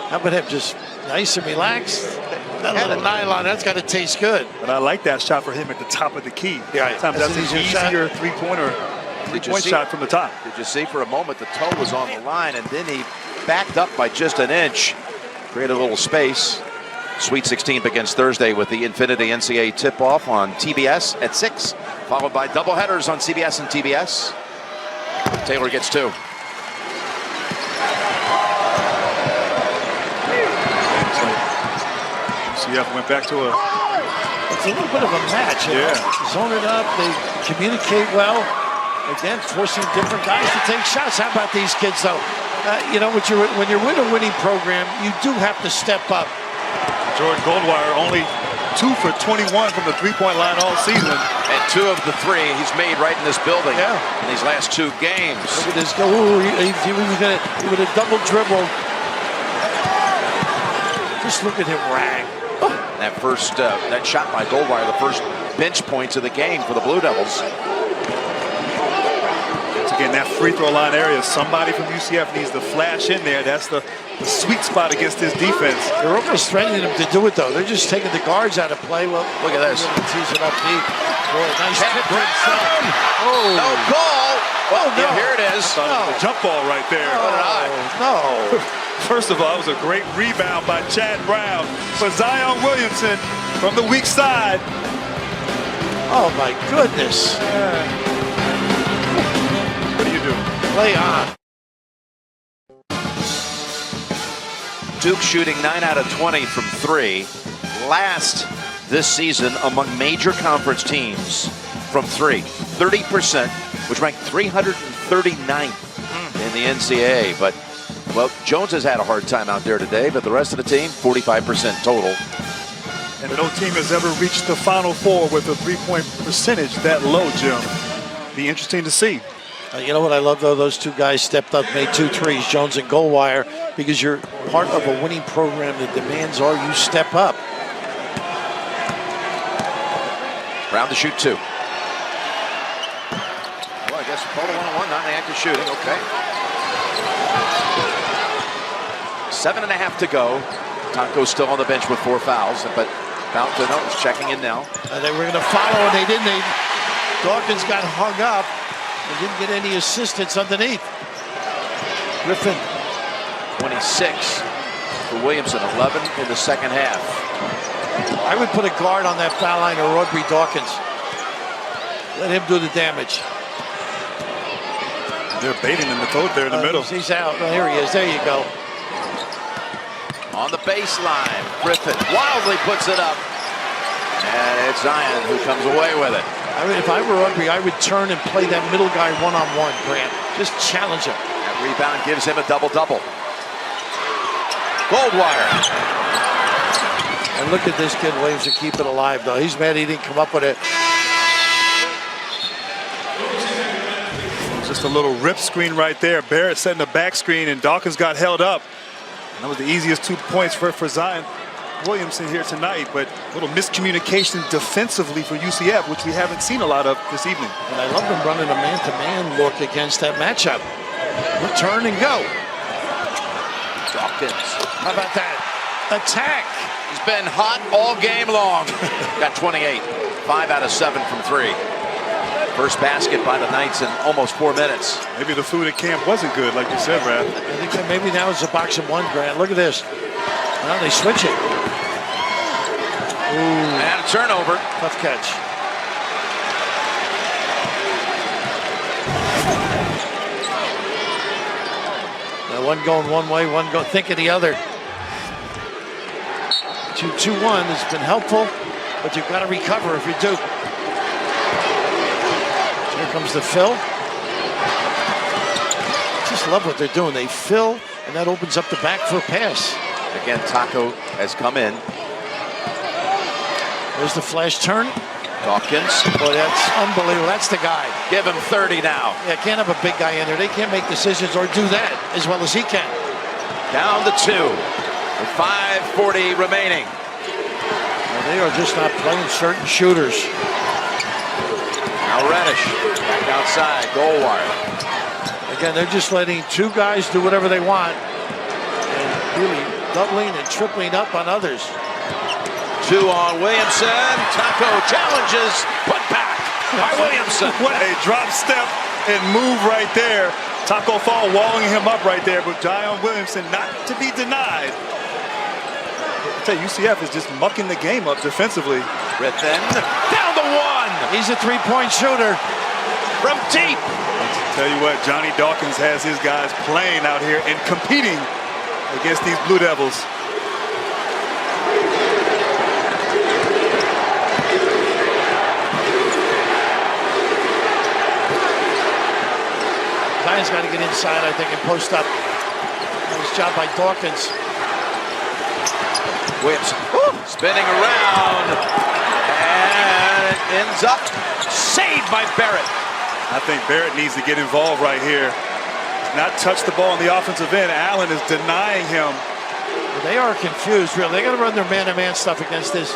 S8: How about him just nice and relaxed? That little nylon, that's got to taste good.
S7: But I like that shot for him at the top of the key.
S8: Yeah,
S7: sometimes that's an easier three-point shot from the top.
S6: Did you see for a moment the toe was on the line, and then he backed up by just an inch, created a little space. Sweet 16 begins Thursday with the Infinity NCAA tip-off on TBS at 6, followed by doubleheaders on CBS and TBS. Taylor gets 2.
S7: UCF went back to
S8: it's a little bit of a match.
S7: Yeah.
S8: Zone it up, they communicate well. Again, forcing different guys to take shots. How about these kids, though? You know, when you're with a winning program, you do have to step up.
S7: Jordan Goldwire only 2 for 21 from the three-point line all season.
S6: And 2 of the 3 he's made right in this building in these last 2 games.
S8: Look at this go. He would have double dribbled. Just look at him rag.
S6: That first that shot by Goldwire, the first bench points of the game for the Blue Devils.
S7: Again, that free throw line area, somebody from UCF needs to flash in there. That's the sweet spot against this defense.
S8: They're almost threatening him to do it, though. They're just taking the guards out of play. Well,
S6: look at this.
S8: Tees it up deep. Boy, nice tip.
S6: Oh, no goal. Well,
S8: no.
S6: Here it is.
S7: I thought it was a jump ball right there.
S8: No.
S7: First of all, it was a great rebound by Chad Brown for Zion Williamson from the weak side.
S8: Oh, my goodness.
S7: What do you do?
S8: Play on.
S6: Duke shooting 9 out of 20 from 3. Last this season among major conference teams from 3. 30%, which ranked 339th in the NCAA. But, well, Jones has had a hard time out there today, but the rest of the team, 45% total.
S7: And no team has ever reached the Final Four with a three-point percentage that low, Jim. Be interesting to see.
S8: You know what I love, though? Those 2 guys stepped up, made 2 threes, Jones and Goldwire, because you're part of a winning program. The demands are you step up.
S6: Brown to shoot 2. Well, I guess photo 1-on-1, not in the act of shooting. Okay. 7.5 to go. Taco's still on the bench with 4 fouls, but Valentino is checking in now.
S8: They were going to follow, and they didn't. Dawkins got hung up. They didn't get any assistance underneath. Griffin.
S6: 26 for Williamson, 11 in the second half.
S8: I would put a guard on that foul line of Rodri Dawkins. Let him do the damage.
S7: They're baiting him the throat there in the middle.
S8: He's out. Well, here he is. There you go.
S6: On the baseline, Griffin wildly puts it up. And it's Zion who comes away with it.
S8: I mean, if I were Rodri, I would turn and play that middle guy one-on-one, Grant. Just challenge him.
S6: That rebound gives him a double-double. Goldwire.
S8: And look at this kid, Williams, to keep it alive, though. He's mad he didn't come up with it.
S7: Just a little rip screen right there. Barrett setting the back screen, and Dawkins got held up. And that was the easiest 2 points for Zion Williamson here tonight, but a little miscommunication defensively for UCF, which we haven't seen a lot of this evening.
S8: And I love them running a man-to-man look against that matchup. Return and go.
S6: Dawkins.
S8: How about that? Attack.
S6: He's been hot all game long. Got 28. 5 out of 7 from 3. First basket by the Knights in almost 4 minutes.
S7: Maybe the food at camp wasn't good, like you said, Brad.
S8: I think that maybe now it's a box of 1, Grant. Look at this. Now they switch it. Ooh.
S6: And a turnover.
S8: Tough catch. Now one going one way, one going thinking the other. 2-2-1 has been helpful, but you've got to recover if you do. Here comes the fill. Just love what they're doing. They fill, and that opens up the back for a pass.
S6: Again, Taco has come in.
S8: There's the flash turn.
S6: Dawkins.
S8: Boy, that's unbelievable. That's the guy.
S6: Give him 30 now.
S8: Yeah, can't have a big guy in there. They can't make decisions or do that as well as he can.
S6: Down to 2 with 5:40 remaining.
S8: Well, they are just not playing certain shooters.
S6: Now Reddish back outside, goal wire.
S8: Again, they're just letting 2 guys do whatever they want and really doubling and tripling up on others.
S6: 2 on Williamson. Taco challenges, put back by Williamson.
S7: What a drop step and move right there. Taco Fall walling him up right there, but Zion Williamson not to be denied. I tell you, UCF is just mucking the game up defensively.
S6: Griffin down to 1.
S8: He's a 3-point shooter
S6: from deep.
S7: Tell you what, Johnny Dawkins has his guys playing out here and competing against these Blue Devils.
S8: Zion's got to get inside, I think, and post up. Nice job by Dawkins.
S6: Williamson spinning around, and it ends up saved by Barrett.
S7: I think Barrett needs to get involved right here. Not touch the ball on the offensive end. Allen is denying him.
S8: Well, they are confused, really. They got to run their man-to-man stuff against this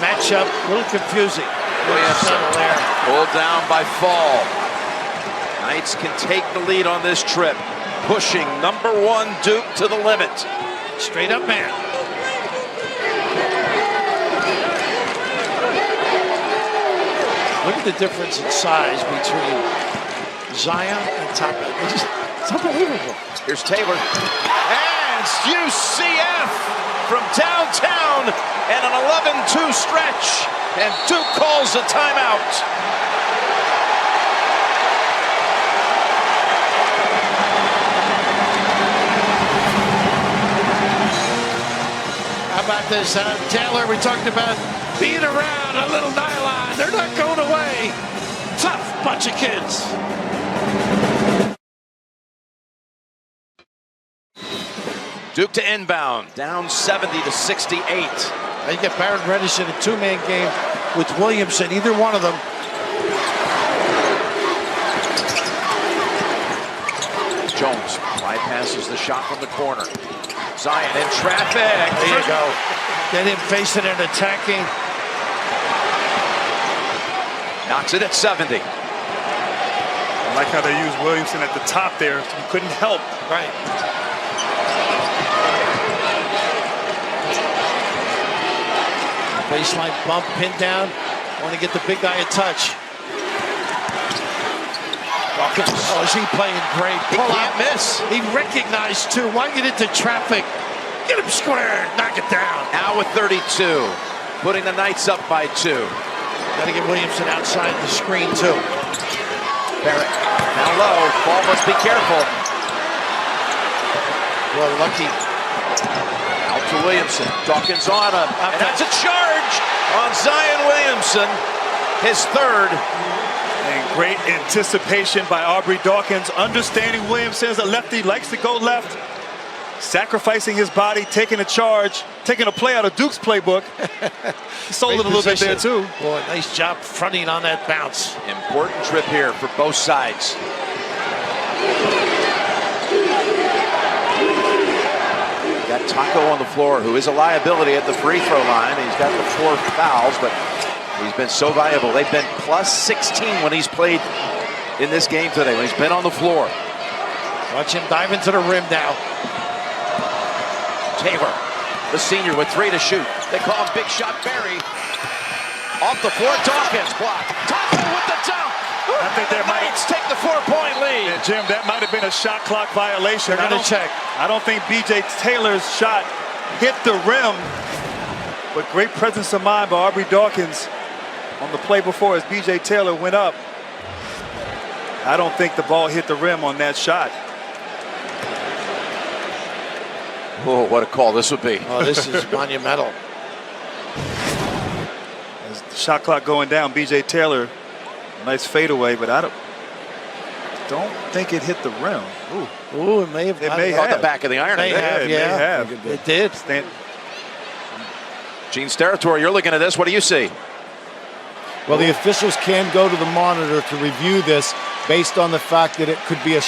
S8: matchup. A little confusing.
S6: Williamson there, pulled down by Fall. Knights can take the lead on this trip, pushing number 1 Duke to the limit.
S8: Straight up man. Look at the difference in size between Zion and Taco. It's unbelievable.
S6: Here's Taylor. And UCF from downtown and an 11-2 stretch. And Duke calls a timeout.
S8: How about this, Taylor? We talked about being around a little nylon. They're not going away. Tough bunch of kids.
S6: Duke to inbound, down 70-68.
S8: Now you get Barrett Reddish in a 2-man game with Williamson, either one of them.
S6: Jones bypasses the shot from the corner. Zion in traffic.
S8: There you go. Get him facing and attacking.
S6: Knocks it at 70.
S7: I like how they used Williamson at the top there. So he couldn't help.
S8: Right. Baseline bump, pin down. Want to get the big guy a touch.
S6: Dawkins.
S8: Oh, is he playing great?
S6: He can't miss.
S8: He recognized, too. Why get into traffic? Get him square. Knock it down.
S6: Now with 32. Putting the Knights up by 2.
S8: Got to get Williamson outside the screen, too.
S6: Barrett down low. Ball must be careful.
S8: Well, lucky.
S6: Out to Williamson. Dawkins on him. And that's a charge on Zion Williamson. His 3rd.
S7: And great anticipation by Aubrey Dawkins, understanding Williamson's a lefty, likes to go left, sacrificing his body, taking a charge, taking a play out of Duke's playbook. He sold it a little bit there, too.
S8: Boy, nice job fronting on that bounce.
S6: Important trip here for both sides. Got Taco on the floor, who is a liability at the free throw line. He's got the 4 fouls, but he's been so valuable. They've been plus 16 when he's played in this game today, when he's been on the floor.
S8: Watch him dive into the rim now.
S6: Taylor, the senior, with 3 to shoot. They call him Big Shot Barry. Off the floor, Dawkins blocked. Taco with the dunk.
S7: I think that
S6: Knights take the 4-point lead.
S7: Yeah, Jim, that might have been a shot clock violation.
S8: They're going to check.
S7: I don't think B.J. Taylor's shot hit the rim, but great presence of mind by Aubrey Dawkins on the play before as B.J. Taylor went up. I don't think the ball hit the rim on that shot.
S6: Oh, what a call this would be.
S8: Oh, this is monumental.
S7: As the shot clock going down, B.J. Taylor, nice fadeaway, but I don't think it hit the rim.
S8: Ooh, it may have.
S7: It may have.
S6: The back of the iron.
S8: May have, yeah. It did.
S7: Stand.
S6: Gene Steratore, you're looking at this. What do you see?
S16: Well, the officials can go to the monitor to review this based on the fact that it could be a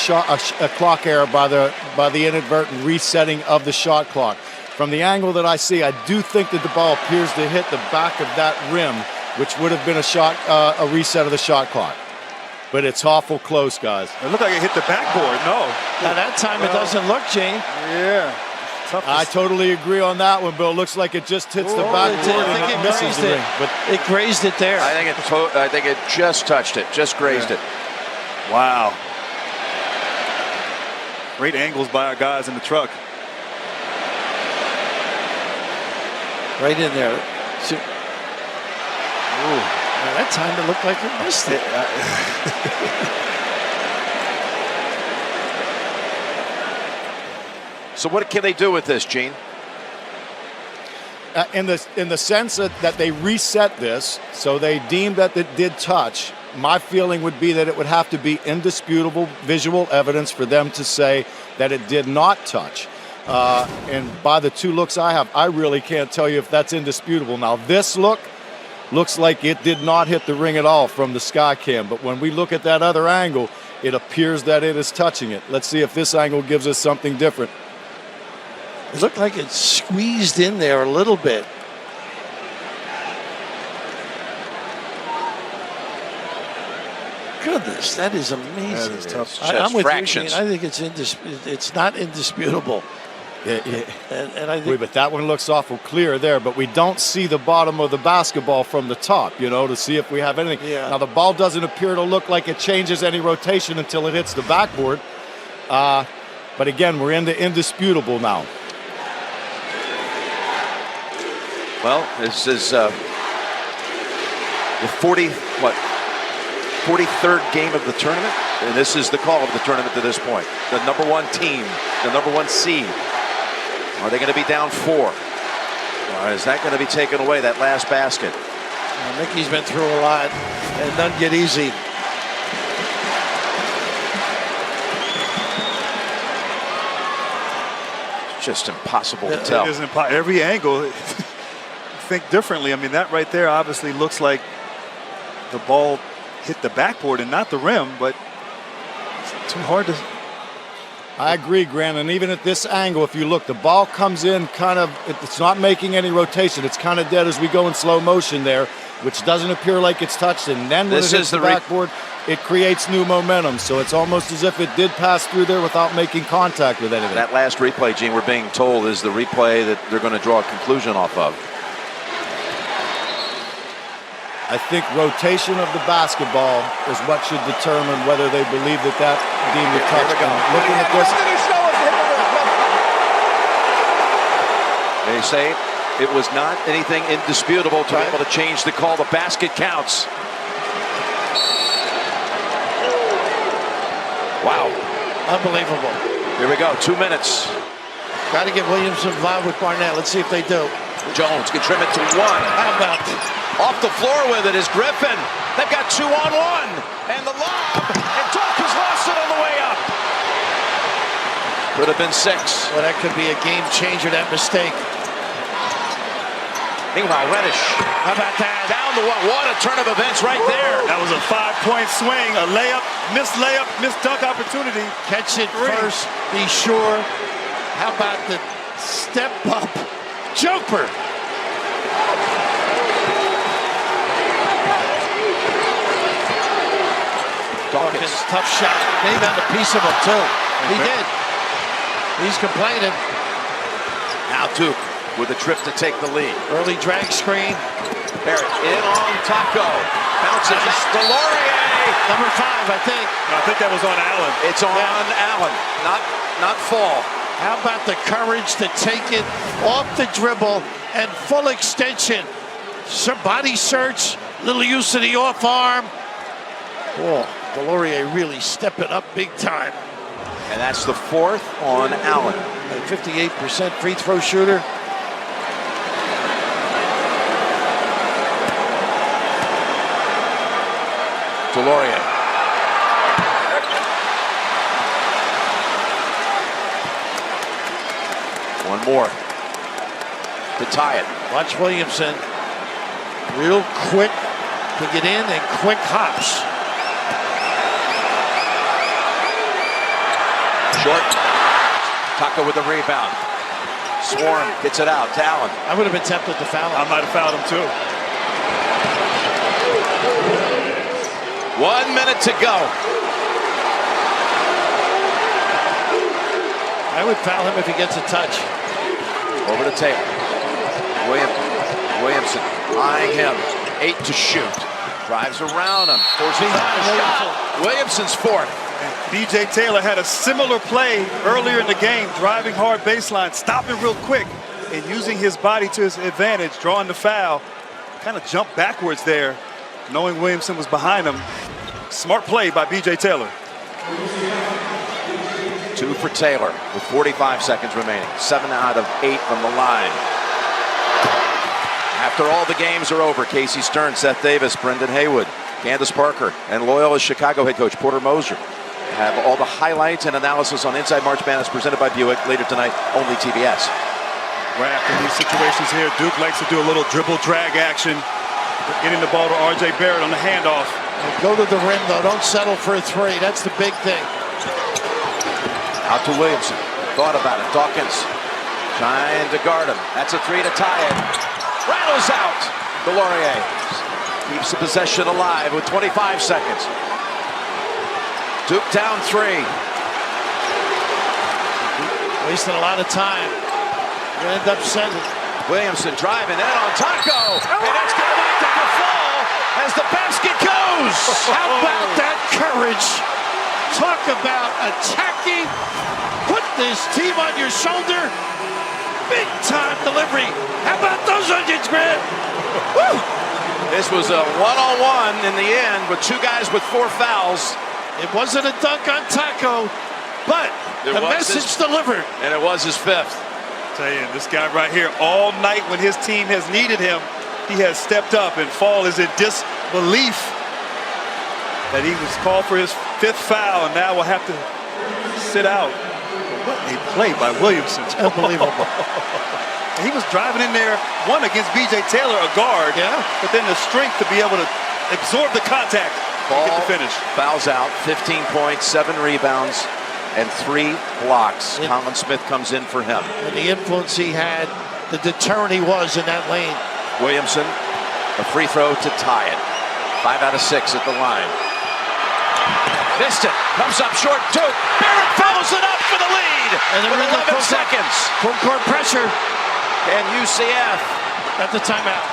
S16: clock error by the inadvertent resetting of the shot clock. From the angle that I see, I do think that the ball appears to hit the back of that rim, which would have been a reset of the shot clock. But it's awful close, guys.
S7: It looked like it hit the backboard. No.
S8: Now that time it doesn't look, Gene.
S7: Yeah.
S16: I totally agree on that one, Bill. Looks like it just hits the backboard and it misses the ring. But
S8: it grazed it there.
S6: I think it just touched it, just grazed it.
S7: Wow. Great angles by our guys in the truck.
S8: Right in there. Now that time it looked like it missed it.
S6: So what can they do with this, Gene?
S16: In the sense that they reset this, so they deemed that it did touch, my feeling would be that it would have to be indisputable visual evidence for them to say that it did not touch. And by the two looks I have, I really can't tell you if that's indisputable. Now, this looks like it did not hit the ring at all from the sky cam, but when we look at that other angle, it appears that it is touching it. Let's see if this angle gives us something different.
S8: It looked like it squeezed in there a little bit. Goodness, that is amazing.
S7: That is tough.
S8: I'm with
S6: fractions.
S8: you, Gene. I think it's not indisputable. And I think,
S16: But that one looks awful clear there, but we don't see the bottom of the basketball from the top, to see if we have anything.
S8: Yeah.
S16: Now, the ball doesn't appear to look like it changes any rotation until it hits the backboard. But again, we're into indisputable now.
S6: Well, this is the 43rd game of the tournament, and this is the call of the tournament to this point. The #1 team, the #1 seed. Are they going to be down 4? Or is that going to be taken away, that last basket?
S8: Mickey's been through a lot, and none get easy.
S6: It's just impossible to tell.
S7: It is every angle. Think differently. I mean, that right there obviously looks like the ball hit the backboard and not the rim, but it's too hard to.
S16: I agree, Grant, and even at this angle, if you look, the ball comes in it's not making any rotation. It's kind of dead as we go in slow motion there, which doesn't appear like it's touched, and then when it hits the backboard, it creates new momentum. So it's almost as if it did pass through there without making contact with anything.
S6: That last replay, Gene, we're being told is the replay that they're going to draw a conclusion off of.
S16: I think rotation of the basketball is what should determine whether they believe that deemed a touch. Looking at this,
S6: they say it was not anything indisputable to be able to change the call. The basket counts. Wow.
S8: Unbelievable.
S6: Here we go, 2 minutes.
S8: Got to get Williamson involved with Barnett. Let's see if they do.
S6: Jones can trim it to 1.
S8: How about
S6: Off the floor with it is Griffin. They've got 2-on-1. And the lob. And Dawkins lost it on the way up. Could have been 6.
S8: Well, that could be a game changer, that mistake.
S6: Meanwhile, Reddish.
S8: How about that?
S6: Down the one. What a turn of events right there.
S7: That was a 5-point swing, a layup, missed dunk opportunity.
S8: Catch it first, be sure. How about the step up jumper? Dawkins, tough shot. They got a piece of him too. He did. He's complaining.
S6: Now Duke with a trip to take the lead.
S8: Early drag screen.
S6: Barrett in on Taco. Bounces back to Laurier.
S8: Number 5, I think.
S7: I think that was on Allen.
S6: It's on Allen, not Fall.
S8: How about the courage to take it off the dribble and full extension? Body search, little use of the off arm. Oh, Laurier really stepping up big time.
S6: And that's the 4th on Allen.
S8: A 58% free throw shooter.
S6: Laurier. One more to tie it.
S8: Watch Williamson. Real quick to get in and quick hops.
S6: Short. Taco with the rebound. Swarm gets it out to Allen.
S8: I would have been tempted to foul him.
S7: I might have fouled him too.
S6: 1 minute to go.
S8: I would foul him if he gets a touch.
S6: Over to Taylor. Williamson eyeing him. 8 to shoot. Drives around him. Forces a shot. Williamson's fourth.
S7: B.J. Taylor had a similar play earlier in the game, driving hard baseline, stopping real quick, and using his body to his advantage, drawing the foul. Kind of jumped backwards there, knowing Williamson was behind him. Smart play by B.J. Taylor.
S6: 2 for Taylor with 45 seconds remaining. 7 out of 8 from the line. After all the games are over, Casey Stern, Seth Davis, Brendan Haywood, Candace Parker, and Loyola Chicago head coach Porter Moser have all the highlights and analysis on Inside March Madness presented by Buick later tonight, only TBS.
S7: Right after these situations here, Duke likes to do a little dribble drag action, getting the ball to R.J. Barrett on the handoff.
S8: And go to the rim, though. Don't settle for a three. That's the big thing.
S6: Out to Williamson. Thought about it. Dawkins trying to guard him. That's a three to tie it. Rattles out. Delorier keeps the possession alive with 25 seconds. Duke down 3.
S8: Wasting a lot of time. You're gonna end up sending.
S6: Williamson driving in on Taco. And it's going to make the fall as the basket goes.
S8: How about that courage? Talk about attacking. Put this team on your shoulder. Big time delivery. How about those onions, man? Woo!
S6: This was a one-on-one in the end with 2 guys with 4 fouls.
S8: It wasn't a dunk on Taco, but the message delivered.
S6: And it was his 5th.
S7: Tell you, this guy right here, all night when his team has needed him, he has stepped up, and Fall is in disbelief that he was called for his 5th foul, and now will have to sit out. What a play by Williamson.
S8: Unbelievable.
S7: He was driving in there, one against B.J. Taylor, a guard, but then the strength to be able to absorb the contact.
S6: Ball
S7: get the finish.
S6: Fouls out, 15 points, 7 rebounds, and 3 blocks. Colin Smith comes in for him.
S8: And the influence he had, the deterrent he was in that lane.
S6: Williamson, a free throw to tie it. 5 out of 6 at the line. Missed it, comes up short, Duke. Barrett follows it up for the lead.
S8: And they're
S6: with
S8: in
S6: 11 seconds.
S8: Full court pressure.
S6: And UCF
S8: at the timeout.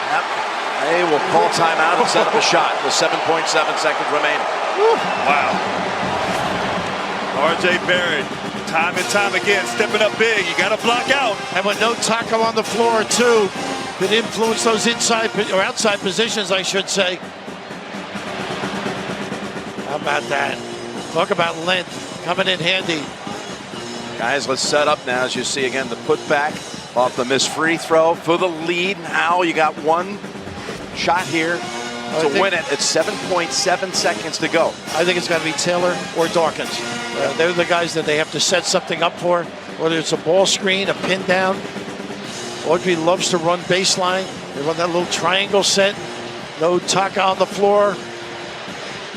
S6: Yep. They will call timeout and set up a shot with 7.7 seconds remaining.
S7: Woo. Wow. R.J. Barrett, time and time again, stepping up big. You got to block out.
S8: And with no Taco on the floor, too, could influence those inside or outside positions, I should say. How about that? Talk about length coming in handy.
S6: Guys, let's set up now. As you see again, the putback off the missed free throw for the lead. Now you got one shot here to win it at 7.7 seconds to go.
S8: I think it's got to be Taylor or Dawkins. They're the guys that they have to set something up for, whether it's a ball screen, a pin down. Audrey loves to run baseline. They run that little triangle set. No Taco on the floor.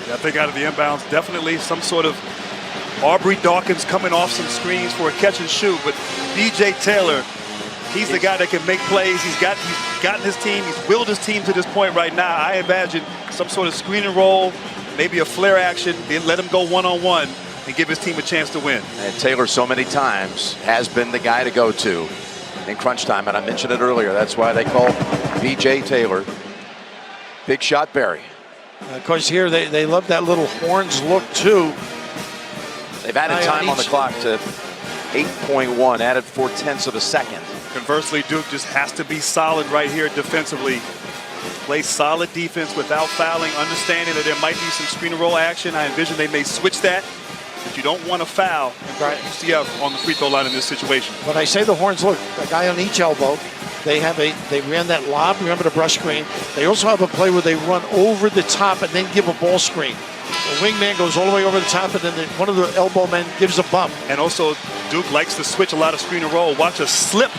S7: Yeah, I think out of the inbounds, definitely some sort of Aubrey Dawkins coming off some screens for a catch and shoot, but B.J. Taylor, he's the guy that can make plays. He's gotten his team. He's willed his team to this point right now. I imagine some sort of screen and roll, maybe a flare action, then let him go one-on-one and give his team a chance to win.
S6: And Taylor so many times has been the guy to go to in crunch time, and I mentioned it earlier. That's why they call B.J. Taylor Big Shot Barry.
S8: Of course, here they love that little horns look, too.
S6: They've added time on the clock to 8.1, added 0.4 of a second.
S7: Conversely, Duke just has to be solid right here defensively. Play solid defense without fouling, understanding that there might be some screen and roll action. I envision they may switch that, but you don't want to foul UCF on the free throw line in this situation.
S8: When I say the horns look, a guy on each elbow, they ran that lob, remember the brush screen. They also have a play where they run over the top and then give a ball screen. The wingman goes all the way over the top, and then one of the elbow men gives a bump.
S7: And also, Duke likes to switch a lot of screen and roll. Watch a slip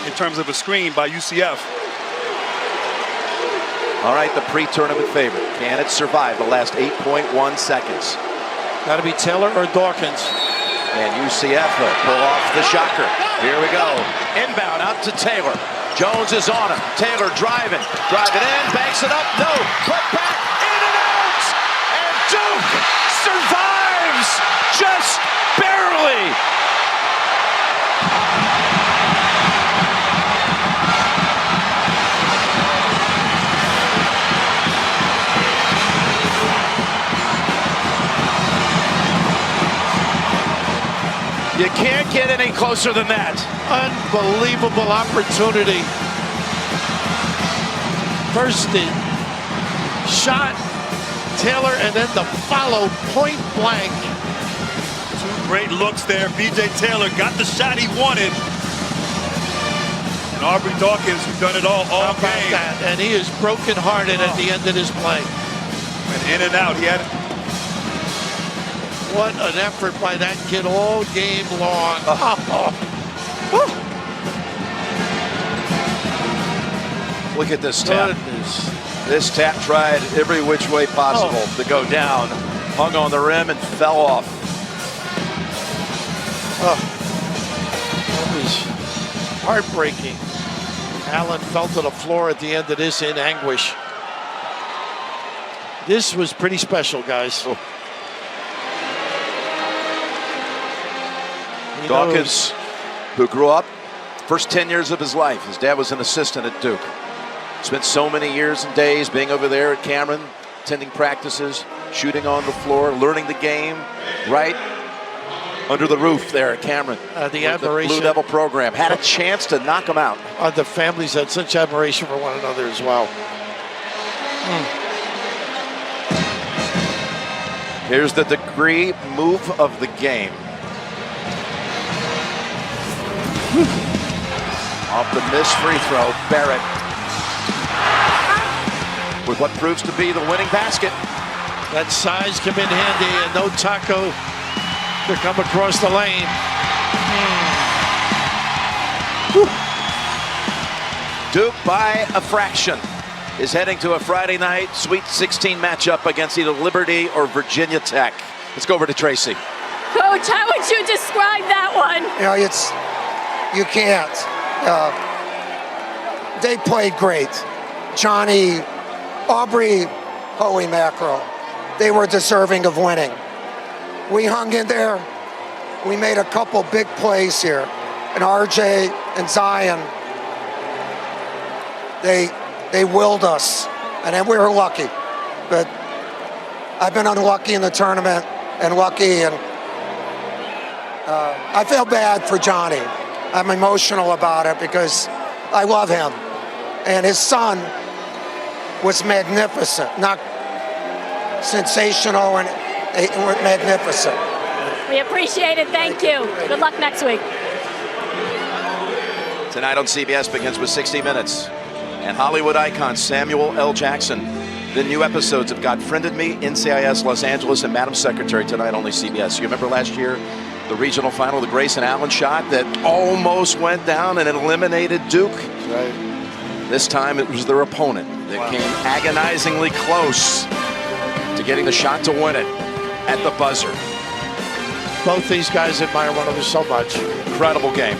S7: in terms of a screen by UCF.
S6: All right, the pre-tournament favorite. Can it survive the last 8.1 seconds?
S8: Got to be Taylor or Dawkins.
S6: And UCF will pull off the shocker. Here we go. Inbound out to Taylor. Jones is on him. Taylor driving in, banks it up. No, put back, in and out. And Duke survives just barely. You can't get any closer than that.
S8: Unbelievable opportunity. First the shot, Taylor, and then the follow point blank.
S7: Two great looks there. B.J. Taylor got the shot he wanted. And Aubrey Dawkins has done it all game.
S8: That? And he is brokenhearted at the end of this play.
S7: Went in and out. He had
S8: What an effort by that kid all game long.
S6: Look at this tap.
S8: Goodness.
S6: This tap tried every which way possible to go down. Hung on the rim and fell off.
S8: That was heartbreaking. Allen fell to the floor at the end of this in anguish. This was pretty special, guys.
S6: Dawkins, who grew up, first 10 years of his life, his dad was an assistant at Duke. Spent so many years and days being over there at Cameron, attending practices, shooting on the floor, learning the game, right under the roof there at Cameron.
S8: The admiration.
S6: The Blue Devil program. Had a chance to knock him out.
S8: The families had such admiration for one another as well.
S6: Here's the degree move of the game. Off the missed free throw, Barrett with what proves to be the winning basket.
S8: That size come in handy, and no Taco to come across the lane.
S6: Duke by a fraction is heading to a Friday night Sweet 16 matchup against either Liberty or Virginia Tech. Let's go over to Tracy.
S9: Coach, how would you describe that one?
S10: You know, you can't. They played great. Johnny, Aubrey, holy mackerel. They were deserving of winning. We hung in there. We made a couple big plays here. And RJ and Zion, they willed us. And then we were lucky. But I've been unlucky in the tournament and lucky. And I feel bad for Johnny. I'm emotional about it because I love him. And his son was magnificent, not sensational and magnificent.
S9: We appreciate it. Thank you. Good luck next week.
S6: Tonight on CBS begins with 60 Minutes. And Hollywood icon Samuel L. Jackson. The new episodes of God Friended Me, NCIS Los Angeles, and Madam Secretary tonight only CBS. You remember last year, the regional final, the Grayson Allen shot that almost went down and eliminated Duke?
S8: Right.
S6: This time it was their opponent that came agonizingly close to getting the shot to win it at the buzzer.
S8: Both these guys admire one another so much.
S6: Incredible game.